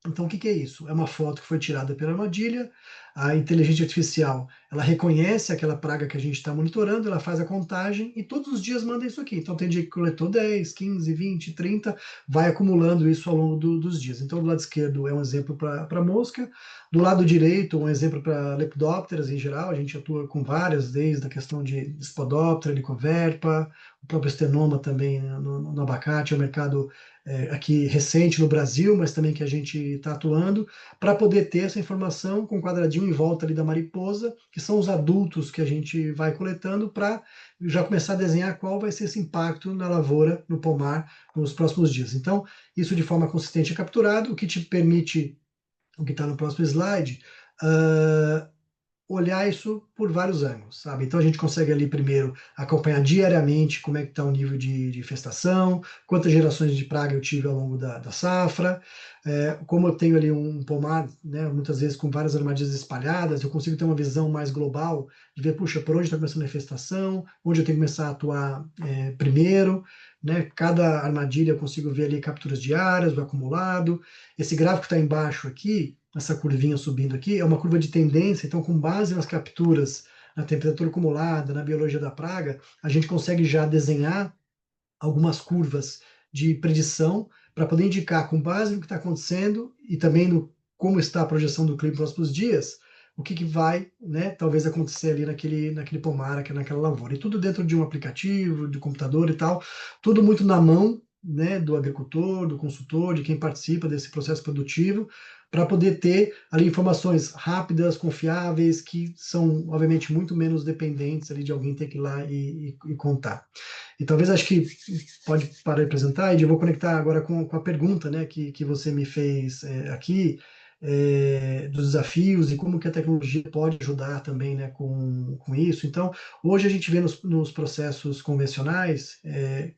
Então, o que é isso? É uma foto que foi tirada pela armadilha, a inteligência artificial, ela reconhece aquela praga que a gente está monitorando, ela faz a contagem e todos os dias manda isso aqui. Então, tem dia que coletou 10, 15, 20, 30, vai acumulando isso ao longo dos dias. Então, do lado esquerdo é um exemplo para mosca, do lado direito um exemplo para lepidópteras em geral, a gente atua com várias, desde a questão de Spodoptera, Helicoverpa, o próprio estenoma também no abacate, é um mercado aqui recente no Brasil, mas também que a gente está atuando, para poder ter essa informação com um quadradinho em volta ali da mariposa, que são os adultos que a gente vai coletando para já começar a desenhar qual vai ser esse impacto na lavoura, no pomar, nos próximos dias. Então, isso de forma consistente é capturado, o que te permite, o que está no próximo slide, olhar isso por vários ângulos, sabe? Então a gente consegue ali primeiro acompanhar diariamente como é que está o nível de infestação, quantas gerações de praga eu tive ao longo da safra, como eu tenho ali um pomar, né, muitas vezes com várias armadilhas espalhadas, eu consigo ter uma visão mais global de ver, puxa, por onde está começando a infestação, onde eu tenho que começar a atuar primeiro, né? Cada armadilha eu consigo ver ali capturas diárias, o acumulado. Esse gráfico está embaixo aqui, essa curvinha subindo aqui, é uma curva de tendência, então com base nas capturas, na temperatura acumulada, na biologia da praga, a gente consegue já desenhar algumas curvas de predição para poder indicar, com base no que está acontecendo e também no como está a projeção do clima nos próximos dias, o que vai, né, talvez acontecer ali naquele pomar, naquela lavoura. E tudo dentro de um aplicativo, de computador e tal, tudo muito na mão, né, do agricultor, do consultor, de quem participa desse processo produtivo, para poder ter ali informações rápidas, confiáveis, que são, obviamente, muito menos dependentes ali de alguém ter que ir lá e contar. E talvez acho que pode parar de apresentar, e eu vou conectar agora com a pergunta, né, que você me fez aqui, dos desafios e como que a tecnologia pode ajudar também, né, com isso. Então, hoje a gente vê nos processos convencionais,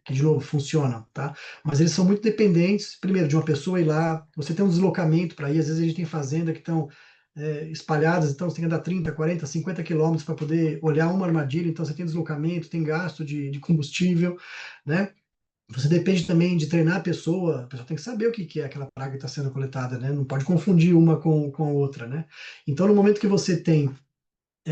que de novo funcionam, tá? Mas eles são muito dependentes, primeiro, de uma pessoa ir lá, você tem um deslocamento para ir, às vezes a gente tem fazenda que estão espalhadas, então você tem que andar 30, 40, 50 quilômetros para poder olhar uma armadilha, então você tem deslocamento, tem gasto de combustível, né? Você depende também de treinar a pessoa tem que saber o que é aquela praga que está sendo coletada, né? Não pode confundir uma com a outra, né? Então, no momento que você tem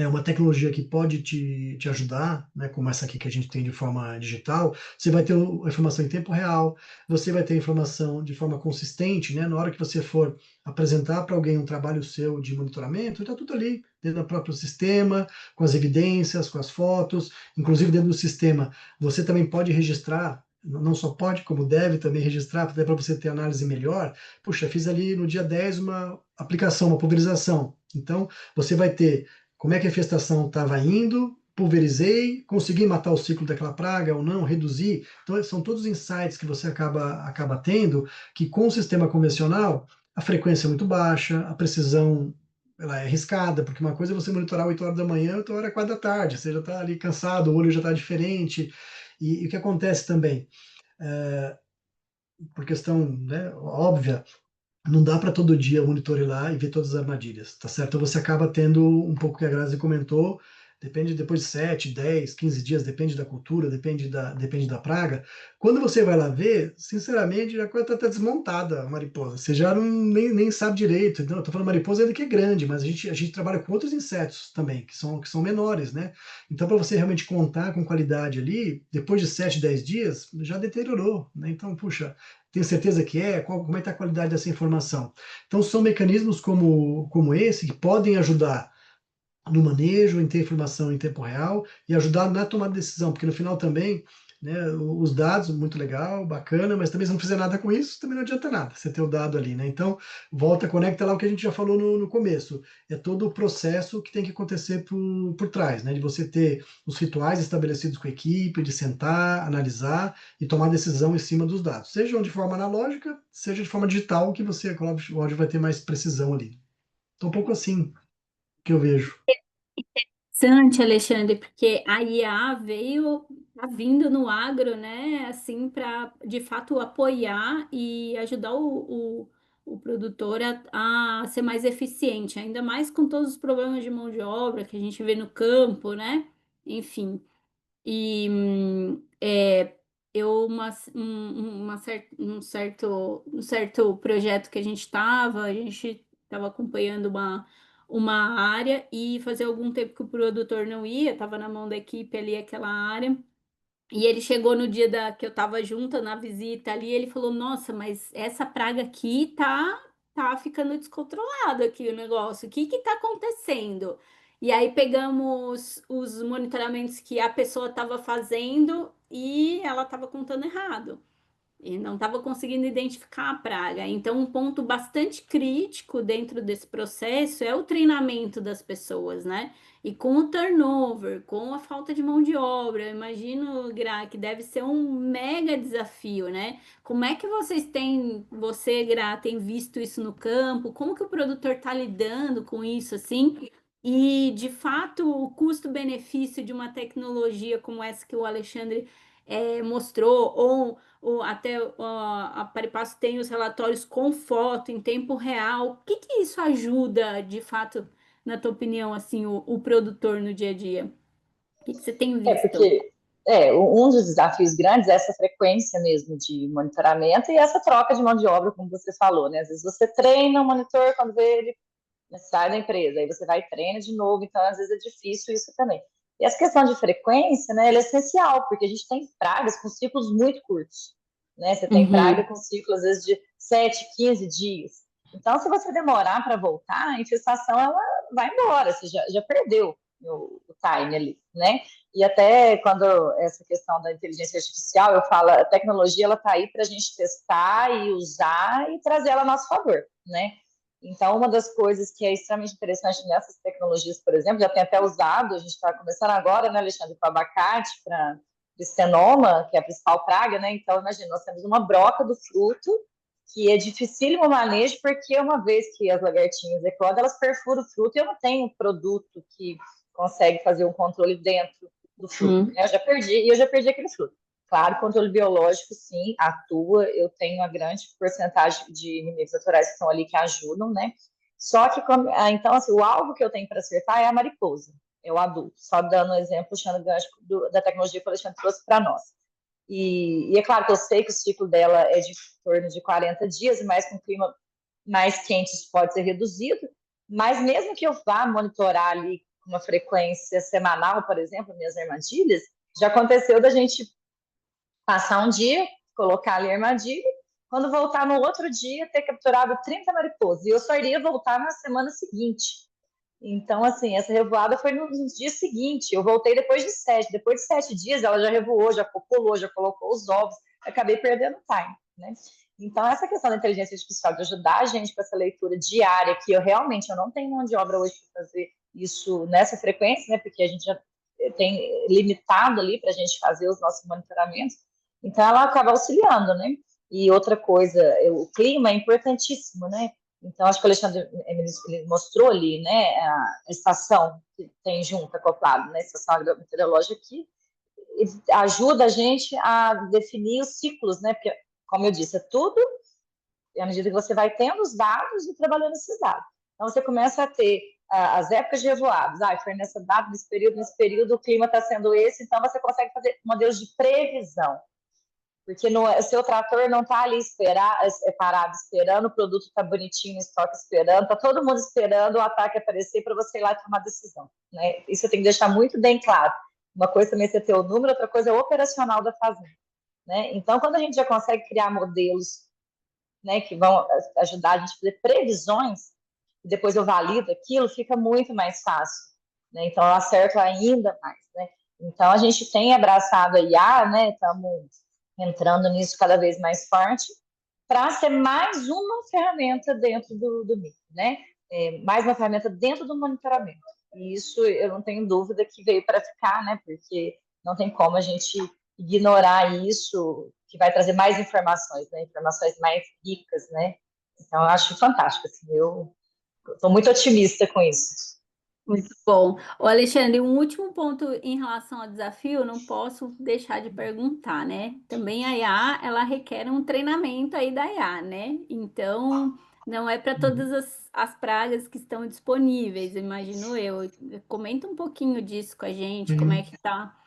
uma tecnologia que pode te ajudar, né, como essa aqui que a gente tem de forma digital, você vai ter a informação em tempo real, você vai ter a informação de forma consistente, né, na hora que você for apresentar para alguém um trabalho seu de monitoramento, está tudo ali, dentro do próprio sistema, com as evidências, com as fotos, inclusive dentro do sistema, você também pode registrar, não só pode, como deve também registrar, até para você ter análise melhor. Puxa, fiz ali no dia 10 uma aplicação, uma pulverização. Então, você vai ter como é que a infestação estava indo, pulverizei, consegui matar o ciclo daquela praga ou não, reduzir. Então, são todos insights que você acaba tendo, que com o sistema convencional, a frequência é muito baixa, a precisão ela é arriscada, porque uma coisa é você monitorar 8 horas da manhã, 8 horas 4 da tarde, você já está ali cansado, o olho já está diferente. E o que acontece também, por questão, né, óbvia, não dá para todo dia monitorar e ver todas as armadilhas, tá certo? Então você acaba tendo um pouco que a Grazi comentou, depende depois de 7, 10, 15 dias, depende da cultura, depende da praga. Quando você vai lá ver, sinceramente, a coisa está até desmontada, a mariposa. Você já nem sabe direito. Não, eu tô falando mariposa ainda que é grande, mas a gente trabalha com outros insetos também, que são menores, né? Então, para você realmente contar com qualidade ali, depois de 7, 10 dias, já deteriorou, né? Então, puxa, tenho certeza que é? Como é que está a qualidade dessa informação? Então, são mecanismos como esse que podem ajudar no manejo, em ter informação em tempo real e ajudar na tomada de decisão, porque no final também, né, os dados, muito legal, bacana, mas também se não fizer nada com isso, também não adianta nada, você ter o dado ali, né? Então, volta, conecta lá o que a gente já falou no começo, é todo o processo que tem que acontecer por trás, né? De você ter os rituais estabelecidos com a equipe, de sentar, analisar e tomar decisão em cima dos dados, seja de forma analógica, seja de forma digital, que você, onde vai ter mais precisão ali. Então, um pouco assim que eu vejo. Interessante, Alexandre, porque a IA veio, tá vindo no agro, né, assim, para de fato apoiar e ajudar o produtor a ser mais eficiente, ainda mais com todos os problemas de mão de obra que a gente vê no campo, né? Enfim. E eu um certo projeto que a gente estava acompanhando uma área e fazia algum tempo que o produtor não ia, estava na mão da equipe ali aquela área. E ele chegou no dia que eu tava junta na visita ali, ele falou: "Nossa, mas essa praga aqui tá ficando descontrolado aqui o negócio. O que que tá acontecendo?" E aí pegamos os monitoramentos que a pessoa estava fazendo e ela estava contando errado. E não estava conseguindo identificar a praga. Então, um ponto bastante crítico dentro desse processo é o treinamento das pessoas, né? E com o turnover, com a falta de mão de obra, eu imagino, Gra, que deve ser um mega desafio, né? Como é que você, Gra, tem visto isso no campo? Como que o produtor está lidando com isso, assim? E, de fato, o custo-benefício de uma tecnologia como essa que o Alexandre mostrou, ou até a Paripasso tem os relatórios com foto em tempo real. O que que isso ajuda, de fato, na tua opinião, assim, o produtor no dia a dia? O que que você tem visto? Porque um dos desafios grandes é essa frequência mesmo de monitoramento e essa troca de mão de obra, como você falou, né? Às vezes você treina o monitor quando vê ele sai da empresa, aí você vai e treina de novo, então às vezes é difícil isso também. E essa questão de frequência, né, ela é essencial, porque a gente tem pragas com ciclos muito curtos, né? Você tem praga Uhum. com ciclos, às vezes, de 7, 15 dias. Então, se você demorar para voltar, a infestação, ela vai embora, você já perdeu o time ali, né? E até quando essa questão da inteligência artificial, eu falo, a tecnologia, ela está aí para a gente testar e usar e trazer ela a nosso favor, né? Então, uma das coisas que é extremamente interessante nessas tecnologias, por exemplo, já tem até usado, a gente está começando agora, né, Alexandre, com abacate para estenoma, que é a principal praga, né? Então, imagina, nós temos uma broca do fruto, que é dificílimo o manejo, porque uma vez que as lagartinhas eclodem, elas perfuram o fruto e eu não tenho um produto que consegue fazer um controle dentro do fruto, Uhum. né? Eu já perdi aquele fruto. Claro, controle biológico, sim, atua. Eu tenho uma grande porcentagem de inimigos naturais que estão ali que ajudam, né? Só que, então, assim, o alvo que eu tenho para acertar é a mariposa, é o adulto. Só dando um exemplo, puxando o gancho da tecnologia que o Alexandre trouxe para nós. E é claro que eu sei que o ciclo dela é de torno de 40 dias, mas com clima mais quente isso pode ser reduzido. Mas mesmo que eu vá monitorar ali com uma frequência semanal, por exemplo, minhas armadilhas, já aconteceu da gente passar um dia, colocar ali a armadilha, quando voltar no outro dia, ter capturado 30 mariposas. E eu só iria voltar na semana seguinte. Então, assim, essa revoada foi no dia seguinte. Eu voltei depois de 7. Depois de 7 dias, ela já revoou, já copulou, já colocou os ovos. Acabei perdendo time, né? Então, essa questão da inteligência artificial de ajudar a gente com essa leitura diária, que eu realmente não tenho mão de obra hoje para fazer isso nessa frequência, né? Porque a gente já tem limitado ali para a gente fazer os nossos monitoramentos, então ela acaba auxiliando, né? E outra coisa, o clima é importantíssimo, né? Então, acho que o Alexandre ele mostrou ali, né, a estação que tem junto, acoplado, né, a estação agrometeorológica aqui, ajuda a gente a definir os ciclos, né? Porque, como eu disse, é tudo à medida que você vai tendo os dados e trabalhando esses dados. Então, você começa a ter as épocas de revoadas. Foi nessa data, nesse período, o clima está sendo esse, então você consegue fazer modelos de previsão. Porque o seu trator não está ali parado esperando, o produto está bonitinho no estoque esperando, está todo mundo esperando o ataque aparecer para você ir lá e tomar decisão. Né? Isso tem que deixar muito bem claro. Uma coisa também é você ter o número, outra coisa é o operacional da fazenda. Né? Então, quando a gente já consegue criar modelos, né, que vão ajudar a gente a fazer previsões, e depois eu valido aquilo, fica muito mais fácil. Né? Então, eu acerto ainda mais. Né? Então, a gente tem abraçado a IA, né? Estamos entrando nisso cada vez mais forte, para ser mais uma ferramenta dentro do MIC, né? Mais uma ferramenta dentro do monitoramento. E isso eu não tenho dúvida que veio para ficar, né? Porque não tem como a gente ignorar isso, que vai trazer mais informações, né? Informações mais ricas, né? Então, eu acho fantástico. Assim, eu estou muito otimista com isso. Muito bom. Ô, Alexandre, um último ponto em relação ao desafio, eu não posso deixar de perguntar, né? Também a IA, ela requer um treinamento aí da IA, né? Então, não é para todas as pragas que estão disponíveis, imagino eu. Comenta um pouquinho disso com a gente, como é Sim, que tá,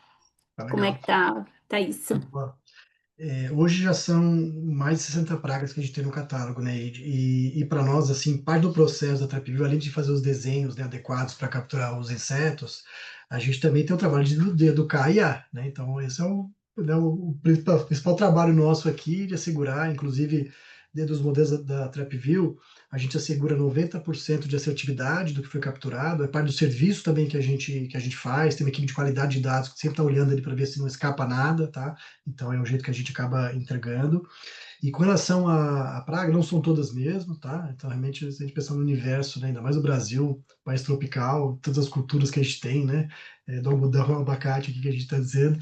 tá como é legal. que tá isso. Ó, hoje já são mais de 60 pragas que a gente tem no catálogo, né? E para nós, assim, parte do processo da TrapView, além de fazer os desenhos, né, adequados para capturar os insetos, a gente também tem o trabalho de educar a IA, né? Então, esse é né, o principal trabalho nosso aqui, de assegurar, inclusive, dentro dos modelos da TrapView, a gente assegura 90% de assertividade do que foi capturado, é parte do serviço também que a gente faz, tem uma equipe de qualidade de dados que sempre está olhando ali para ver se não escapa nada, tá? Então é um jeito que a gente acaba entregando. E com relação à praga, não são todas mesmo, tá? Então realmente se a gente pensar no universo, né, ainda mais o Brasil, país tropical, todas as culturas que a gente tem, né? Do algodão ao abacate aqui que a gente está dizendo,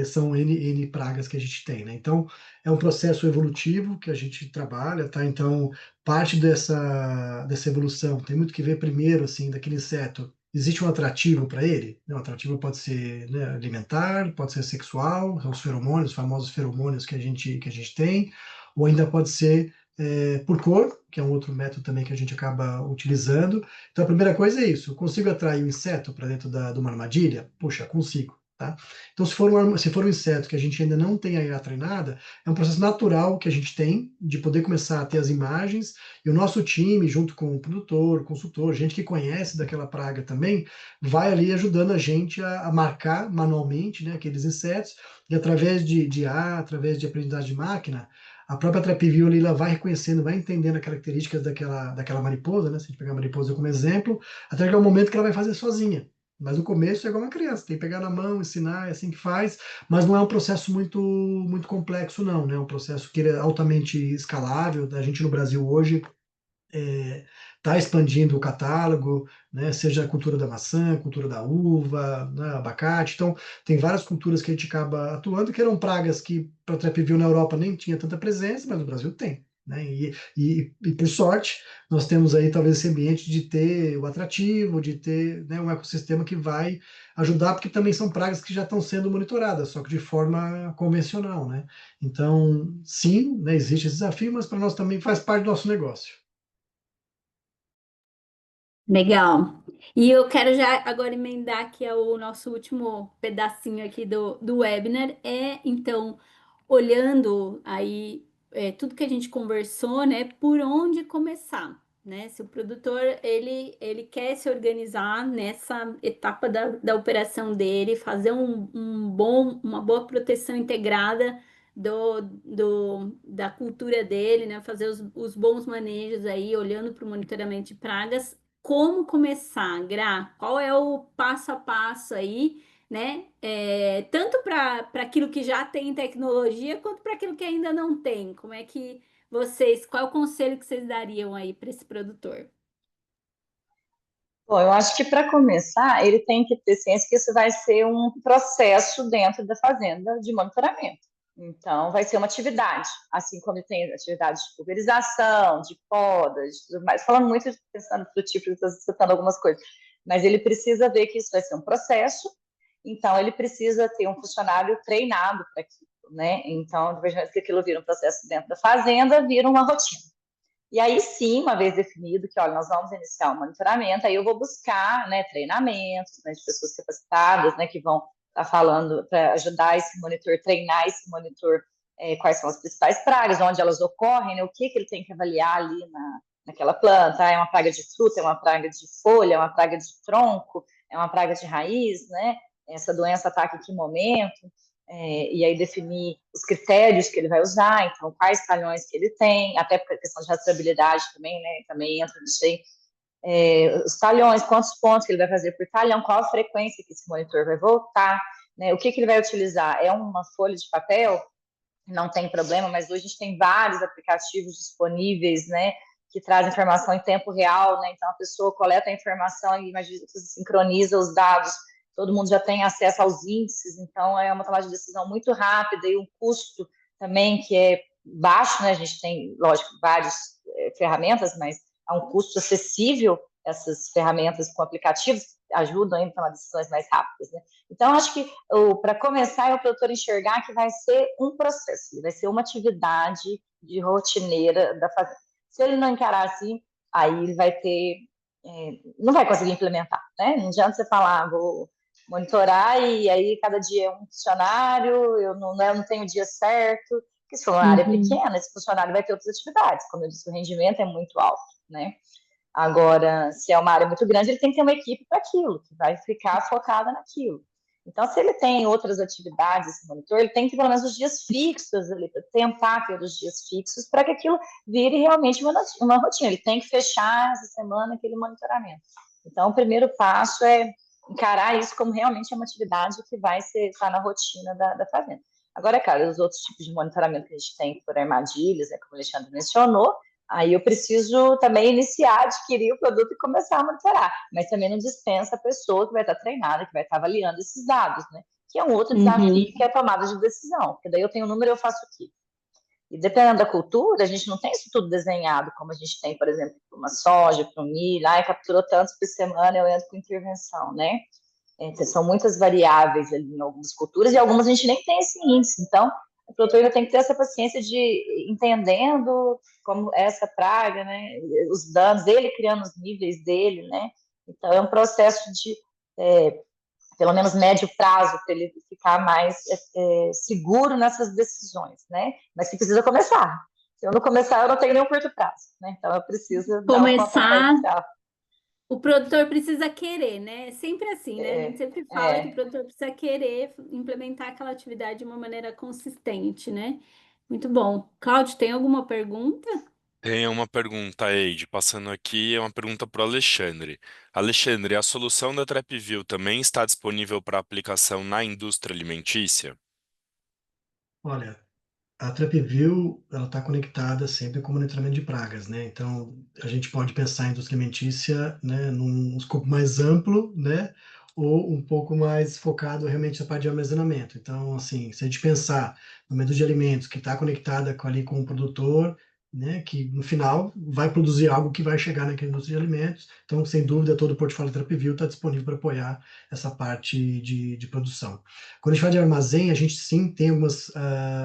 são N pragas que a gente tem, né? Então, é um processo evolutivo que a gente trabalha, tá? Então, parte dessa evolução tem muito que ver primeiro, assim, daquele inseto. Existe um atrativo para ele? Não, o atrativo pode ser, né, alimentar, pode ser sexual, são os feromônios, os famosos feromônios que a gente tem, ou ainda pode ser por cor, que é um outro método também que a gente acaba utilizando. Então, a primeira coisa é isso: eu consigo atrair o inseto para dentro de uma armadilha? Puxa, consigo. Tá? Então, se for um inseto que a gente ainda não tem a IA treinada, é um processo natural que a gente tem de poder começar a ter as imagens, e o nosso time, junto com o produtor, o consultor, gente que conhece daquela praga também, vai ali ajudando a gente a marcar manualmente, né, aqueles insetos, e através de IA, através de aprendizagem de máquina, a própria TrapView ali, ela vai reconhecendo, vai entendendo as características daquela mariposa, né? Se a gente pegar a mariposa como exemplo, até chegar o momento que ela vai fazer sozinha. Mas no começo é igual uma criança, tem que pegar na mão, ensinar, é assim que faz, mas não é um processo muito, muito complexo, não, né? É um processo que é altamente escalável. A gente no Brasil hoje está expandindo o catálogo, né? Seja a cultura da maçã, a cultura da uva, né? Abacate. Então, tem várias culturas que a gente acaba atuando, que eram pragas que para a TrapView na Europa nem tinha tanta presença, mas no Brasil tem. Né? E por sorte, nós temos aí talvez esse ambiente de ter o atrativo, de ter, né, um ecossistema que vai ajudar, porque também são pragas que já estão sendo monitoradas, só que de forma convencional. Né? Então, sim, né, existe esse desafio, mas para nós também faz parte do nosso negócio. Legal. E eu quero já agora emendar aqui o nosso último pedacinho aqui do webinar. Então, olhando aí tudo que a gente conversou, né? Por onde começar, né? Se o produtor, ele quer se organizar nessa etapa da operação dele, fazer uma boa proteção integrada da cultura dele, né? Fazer os bons manejos aí, olhando para o monitoramento de pragas, como começar, Gra? Qual é o passo a passo aí, né? Tanto para aquilo que já tem tecnologia, quanto para aquilo que ainda não tem. Como é que qual é o conselho que vocês dariam aí para esse produtor? Bom, eu acho que para começar, ele tem que ter ciência que isso vai ser um processo dentro da fazenda de monitoramento. Então, vai ser uma atividade, assim como tem atividade de pulverização, de podas, de tudo mais. Falando muito, pensando no tipo, estou citando algumas coisas, mas ele precisa ver que isso vai ser um processo, então ele precisa ter um funcionário treinado para aquilo, né? Então, depois que aquilo vira um processo dentro da fazenda, vira uma rotina. E aí sim, uma vez definido que, olha, nós vamos iniciar o monitoramento, aí eu vou buscar, né, treinamentos, né, de pessoas capacitadas, né, que vão estar falando para ajudar esse monitor, treinar esse monitor, quais são as principais pragas, onde elas ocorrem, né, o que ele tem que avaliar ali naquela planta. É uma praga de fruta, é uma praga de folha, é uma praga de tronco, é uma praga de raiz, né? Essa doença ataca em que momento? E aí definir os critérios que ele vai usar, então quais talhões que ele tem, até porque a questão de rastreabilidade também, né, também entra nisso aí. Os talhões, quantos pontos que ele vai fazer por talhão, qual a frequência que esse monitor vai voltar, né, o que ele vai utilizar, é uma folha de papel? Não tem problema, mas hoje a gente tem vários aplicativos disponíveis, né, que trazem informação em tempo real, né, então a pessoa coleta a informação e imagina, sincroniza os dados, todo mundo já tem acesso aos índices, então é uma tomada de decisão muito rápida e um custo também que é baixo, né, a gente tem, lógico, várias ferramentas, mas há um custo acessível, essas ferramentas com aplicativos ajudam a tomar decisões mais rápidas, né? Então, acho que para começar é o produtor enxergar que vai ser um processo, vai ser uma atividade de rotineira da fazenda. Se ele não encarar assim, aí ele vai ter, não vai conseguir implementar, né? Não adianta você falar, vou monitorar e aí cada dia é um funcionário, eu não tenho o dia certo, porque se for uma área pequena, esse funcionário vai ter outras atividades, como eu disse, o rendimento é muito alto, né? Agora, se é uma área muito grande, ele tem que ter uma equipe para aquilo, que vai ficar focada naquilo. Então, se ele tem outras atividades, esse monitor, ele tem que ter pelo menos os dias fixos ali, tentar ter os dias fixos para que aquilo vire realmente uma rotina. Ele tem que fechar essa semana aquele monitoramento. Então, o primeiro passo é encarar isso como realmente uma atividade que vai estar na rotina da fazenda. Agora, cara, os outros tipos de monitoramento que a gente tem por armadilhas, né, como o Alexandre mencionou, aí eu preciso também iniciar, adquirir o produto e começar a monitorar. Mas também não dispensa a pessoa que vai estar treinada, que vai estar avaliando esses dados, né? Que é um outro desafio, que é a tomada de decisão. Porque daí eu tenho um número e eu faço o quê? E dependendo da cultura, a gente não tem isso tudo desenhado, como a gente tem, por exemplo, para uma soja, para um milho, capturou tantos por semana, eu entro com intervenção, né? São muitas variáveis ali em algumas culturas e algumas a gente nem tem esse índice. Então, o produtor ainda tem que ter essa paciência de entendendo como é essa praga, né? Os danos, ele criando os níveis dele, né? Então, é um processo de, pelo menos, médio prazo, para ele ficar mais seguro nessas decisões, né? Mas que precisa começar. Se eu não começar, eu não tenho nenhum curto prazo, né? Então, eu preciso dar uma pontapé Começar, inicial. o produtor precisa querer, né? É sempre assim, né? A gente sempre fala que o produtor precisa querer implementar aquela atividade de uma maneira consistente, né? Muito bom. Cláudio, tem alguma pergunta? Tem uma pergunta, Eide, passando aqui, é uma pergunta para o Alexandre. Alexandre, a solução da TrapView também está disponível para aplicação na indústria alimentícia? Olha, a TrapView, ela está conectada sempre com o monitoramento de pragas, né? Então, a gente pode pensar em indústria alimentícia, né, num escopo mais amplo, né, ou um pouco mais focado realmente na parte de armazenamento. Então, assim, se a gente pensar no meio de alimentos que está conectada ali com o produtor, né, que no final vai produzir algo que vai chegar naquela indústria de alimentos. Então, sem dúvida, todo o portfólio TrapView está disponível para apoiar essa parte de produção. Quando a gente fala de armazém, a gente sim tem algumas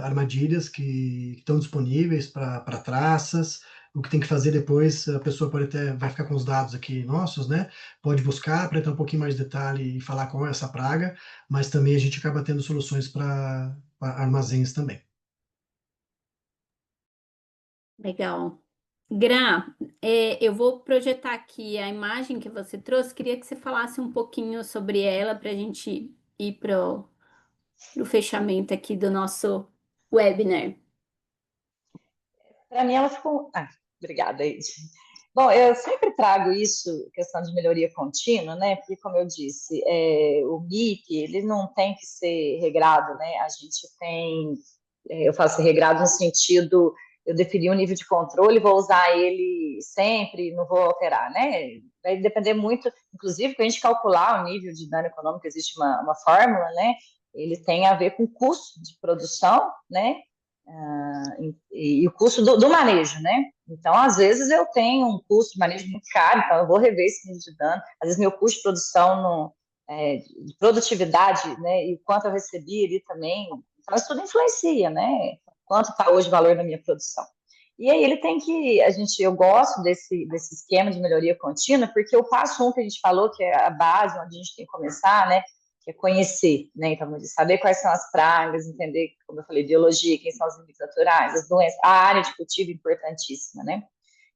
armadilhas que estão disponíveis para traças. O que tem que fazer depois, a pessoa pode até, vai ficar com os dados aqui nossos, né? Pode buscar para entrar um pouquinho mais de detalhe e falar qual é essa praga, mas também a gente acaba tendo soluções para armazéns também. Legal. Gra, eu vou projetar aqui a imagem que você trouxe. Queria que você falasse um pouquinho sobre ela para a gente ir para o fechamento aqui do nosso webinar. Para mim, ela ficou. Obrigada, Eide. Bom, eu sempre trago isso, questão de melhoria contínua, né? Porque, como eu disse, o MIP, ele não tem que ser regrado, né? A gente tem, eu faço regrado no sentido eu defini um nível de controle, vou usar ele sempre, não vou alterar, né? Vai depender muito, inclusive, para a gente calcular o nível de dano econômico, existe uma fórmula, né? Ele tem a ver com o custo de produção, né? E o custo do manejo, né? Então, às vezes, eu tenho um custo de manejo muito caro, então eu vou rever esse nível de dano. Às vezes, meu custo de produção, de produtividade, né? E o quanto eu recebi ali também. Então, isso tudo influencia, né? Quanto está hoje o valor da minha produção. E aí ele tem que, eu gosto desse esquema de melhoria contínua, porque o passo 1 que a gente falou, que é a base, onde a gente tem que começar, né? Que é conhecer, né? Então, saber quais são as pragas, entender, como eu falei, biologia, quem são os limites naturais, as doenças, a área de cultivo importantíssima, né?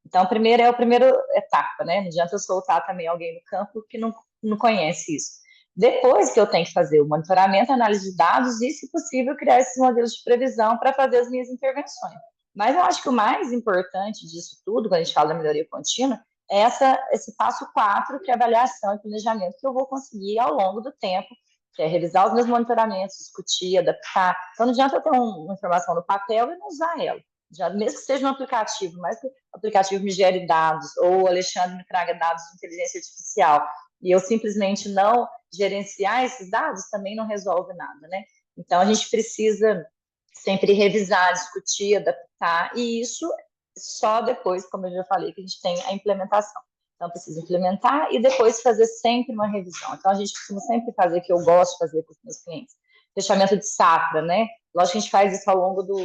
Então, primeiro é a primeira etapa, né? Não adianta eu soltar também alguém no campo que não conhece isso. Depois que eu tenho que fazer o monitoramento, análise de dados e, se possível, criar esses modelos de previsão para fazer as minhas intervenções. Mas eu acho que o mais importante disso tudo, quando a gente fala da melhoria contínua, é esse passo 4, que é avaliação e planejamento, que eu vou conseguir ao longo do tempo, que é revisar os meus monitoramentos, discutir, adaptar. Então, não adianta eu ter uma informação no papel e não usar ela. Já, mesmo que seja um aplicativo, mas que o aplicativo me gere dados, ou o Alexandre me traga dados de inteligência artificial, e eu simplesmente não gerenciar esses dados, também não resolve nada, né? Então, a gente precisa sempre revisar, discutir, adaptar, e isso só depois, como eu já falei, que a gente tem a implementação. Então, precisa implementar e depois fazer sempre uma revisão. Então, a gente costuma sempre fazer, que eu gosto de fazer com os meus clientes, fechamento de safra, né? Lógico que a gente faz isso ao longo do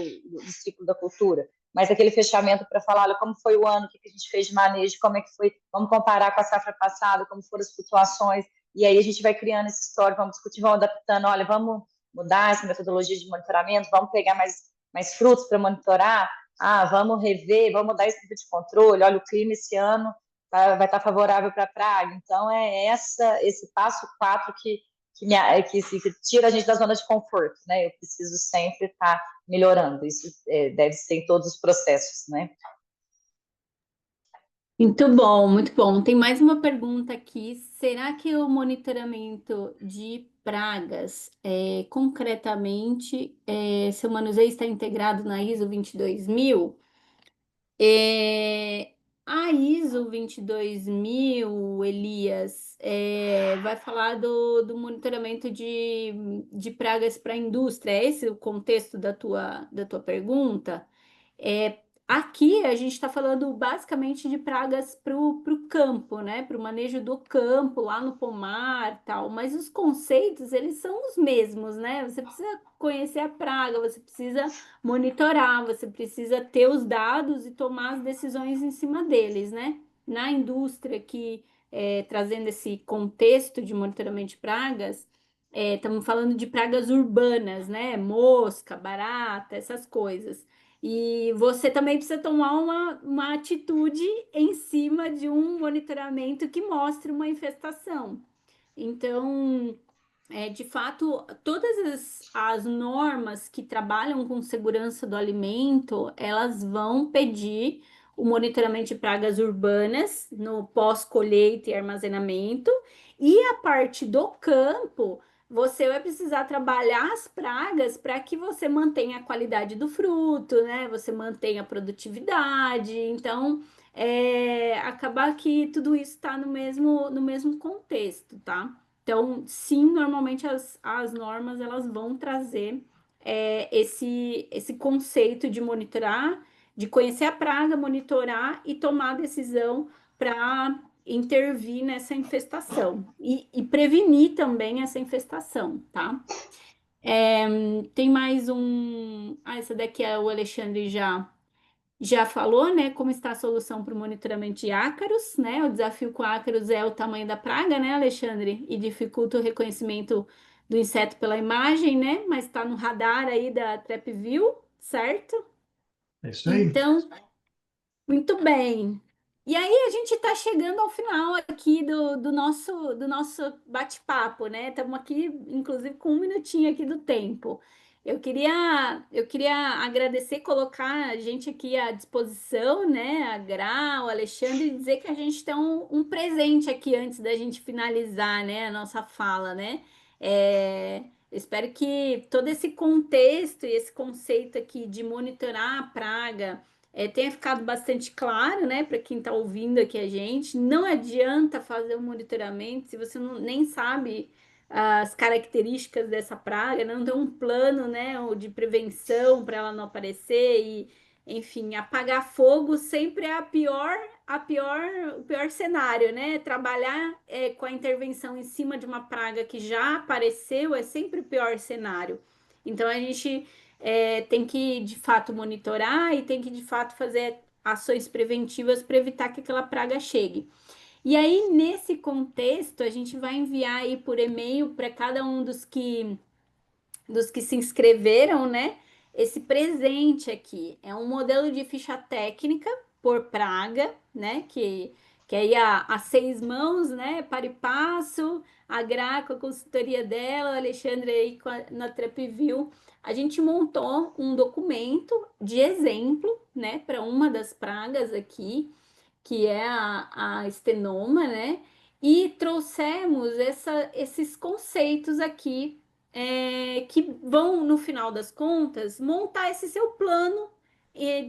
ciclo da cultura, mas aquele fechamento para falar, olha, como foi o ano, o que a gente fez de manejo, como é que foi, vamos comparar com a safra passada, como foram as flutuações, e aí a gente vai criando essa história, vamos discutir, vamos adaptando, olha, vamos mudar essa metodologia de monitoramento, vamos pegar mais frutos para monitorar, vamos rever, vamos mudar esse tipo de controle, olha, o clima esse ano vai estar favorável para a praga. Então, é esse passo 4 que tira a gente da zona de conforto, né? Eu preciso sempre estar melhorando. Isso deve ser em todos os processos, né? Muito bom, muito bom. Tem mais uma pergunta aqui. Será que o monitoramento de pragas, concretamente, seu manuseio está integrado na ISO 22000? A ISO 22000, Elias, vai falar do monitoramento de pragas para a indústria. É esse o contexto da tua pergunta? É, Aqui a gente está falando basicamente de pragas para o campo, né? Para o manejo do campo, lá no pomar, tal. Mas os conceitos, eles são os mesmos, né? Você precisa conhecer a praga, você precisa monitorar, você precisa ter os dados e tomar as decisões em cima deles, né? Na indústria que, trazendo esse contexto de monitoramento de pragas, estamos falando de pragas urbanas, né? Mosca, barata, essas coisas. E você também precisa tomar uma atitude em cima de um monitoramento que mostre uma infestação. Então, de fato, todas as normas que trabalham com segurança do alimento, elas vão pedir o monitoramento de pragas urbanas no pós-colheita e armazenamento, e a parte do campo, você vai precisar trabalhar as pragas para que você mantenha a qualidade do fruto, né? Você mantenha a produtividade. Então, acabar que tudo isso está no mesmo contexto, tá? Então, sim, normalmente as normas elas vão trazer esse conceito de monitorar, de conhecer a praga, monitorar e tomar a decisão para intervir nessa infestação e prevenir também essa infestação, tá? Tem mais um. Essa daqui é o Alexandre já falou, né, como está a solução para o monitoramento de ácaros, né? O desafio com ácaros é o tamanho da praga, né, Alexandre? E dificulta o reconhecimento do inseto pela imagem, né? Mas está no radar aí da TrapView, certo? É isso aí. Então, muito bem. E aí a gente está chegando ao final aqui do nosso bate-papo, né? Estamos aqui, inclusive, com um minutinho aqui do tempo. Eu queria agradecer, colocar a gente aqui à disposição, né? A Gra, o Alexandre, e dizer que a gente tem um presente aqui antes da gente finalizar, né? A nossa fala, né? Espero que todo esse contexto e esse conceito aqui de monitorar a praga tenha ficado bastante claro, né, para quem está ouvindo aqui a gente. Não adianta fazer um monitoramento se você nem sabe as características dessa praga, não tem um plano, né, de prevenção para ela não aparecer e, enfim, apagar fogo sempre é o pior cenário, né? Trabalhar com a intervenção em cima de uma praga que já apareceu é sempre o pior cenário. Então a gente tem que de fato monitorar e tem que de fato fazer ações preventivas para evitar que aquela praga chegue. E aí, nesse contexto, a gente vai enviar aí por e-mail para cada um dos que se inscreveram, né? Esse presente aqui é um modelo de ficha técnica por praga, né? Que aí a 6 mãos, né? Para e passo, a Gra com a consultoria dela, o Alexandre aí na TrapView. A gente montou um documento de exemplo, né? Para uma das pragas aqui que é a estenoma, né? E trouxemos esses conceitos aqui que vão, no final das contas, montar esse seu plano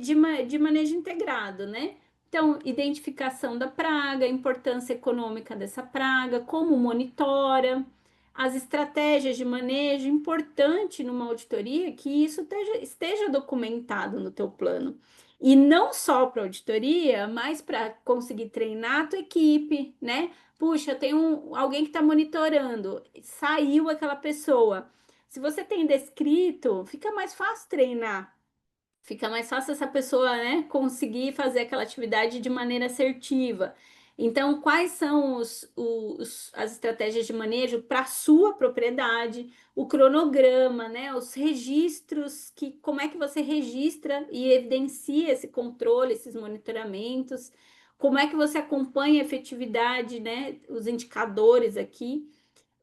de manejo integrado, né? Então, identificação da praga, importância econômica dessa praga, como monitora, as estratégias de manejo, importante numa auditoria que isso esteja documentado no teu plano. E não só para auditoria, mas para conseguir treinar a tua equipe, né? Puxa, tem alguém que está monitorando, saiu aquela pessoa. Se você tem descrito, fica mais fácil treinar, fica mais fácil essa pessoa, né, conseguir fazer aquela atividade de maneira assertiva. Então, quais são as estratégias de manejo para a sua propriedade, o cronograma, né, os registros, como é que você registra e evidencia esse controle, esses monitoramentos, como é que você acompanha a efetividade, né, os indicadores aqui,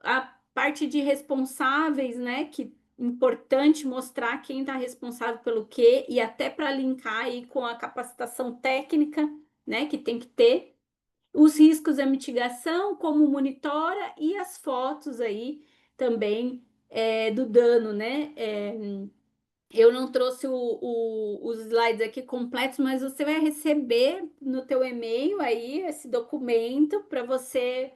a parte de responsáveis, né, que importante mostrar quem está responsável pelo quê e até para linkar aí com a capacitação técnica, né, que tem que ter, os riscos da mitigação, como monitora e as fotos aí também do dano, né? Eu não trouxe os slides aqui completos, mas você vai receber no teu e-mail aí esse documento para você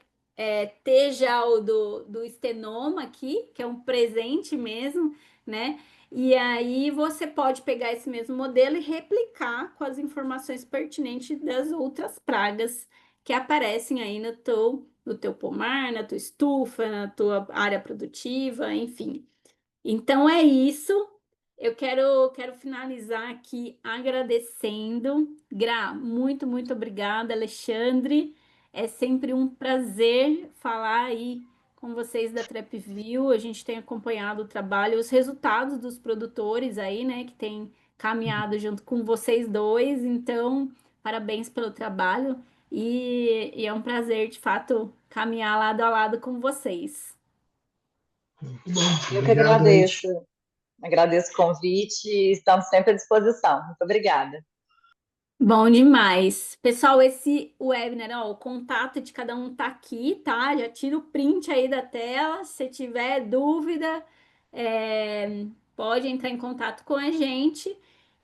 ter já o do estenoma aqui, que é um presente mesmo, né? E aí você pode pegar esse mesmo modelo e replicar com as informações pertinentes das outras pragas que aparecem aí no teu pomar, na tua estufa, na tua área produtiva, enfim. Então é isso. Eu quero finalizar aqui agradecendo. Gra, muito, muito obrigada, Alexandre. É sempre um prazer falar aí com vocês da TrapView. A gente tem acompanhado o trabalho, os resultados dos produtores aí, né, que tem caminhado junto com vocês dois. Então, parabéns pelo trabalho e é um prazer, de fato, caminhar lado a lado com vocês. Muito bom. Eu que Obrigado, agradeço. Eide. Agradeço o convite e estamos sempre à disposição. Muito obrigada. Bom demais. Pessoal, esse webinar, ó, o contato de cada um tá aqui, tá? Já tira o print aí da tela. Se tiver dúvida, pode entrar em contato com a gente.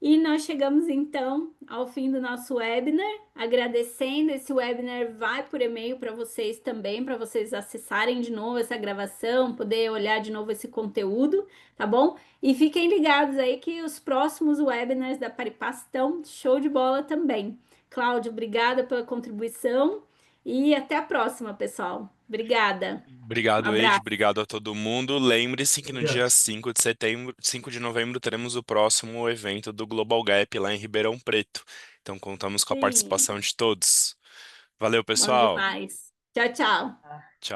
E nós chegamos então ao fim do nosso webinar. Agradecendo, esse webinar vai por e-mail para vocês também, para vocês acessarem de novo essa gravação, poder olhar de novo esse conteúdo, tá bom? E fiquem ligados aí que os próximos webinars da Paripass estão show de bola também. Cláudio, obrigada pela contribuição e até a próxima, pessoal. Obrigada. Um Obrigado, Eide. abraço. Obrigado a todo mundo. Lembre-se que no Obrigado. dia 5 de setembro, 5 de novembro, teremos o próximo evento do Global Gap lá em Ribeirão Preto. Então, contamos com a Sim, participação de todos. Valeu, bom pessoal. demais. Tchau, tchau.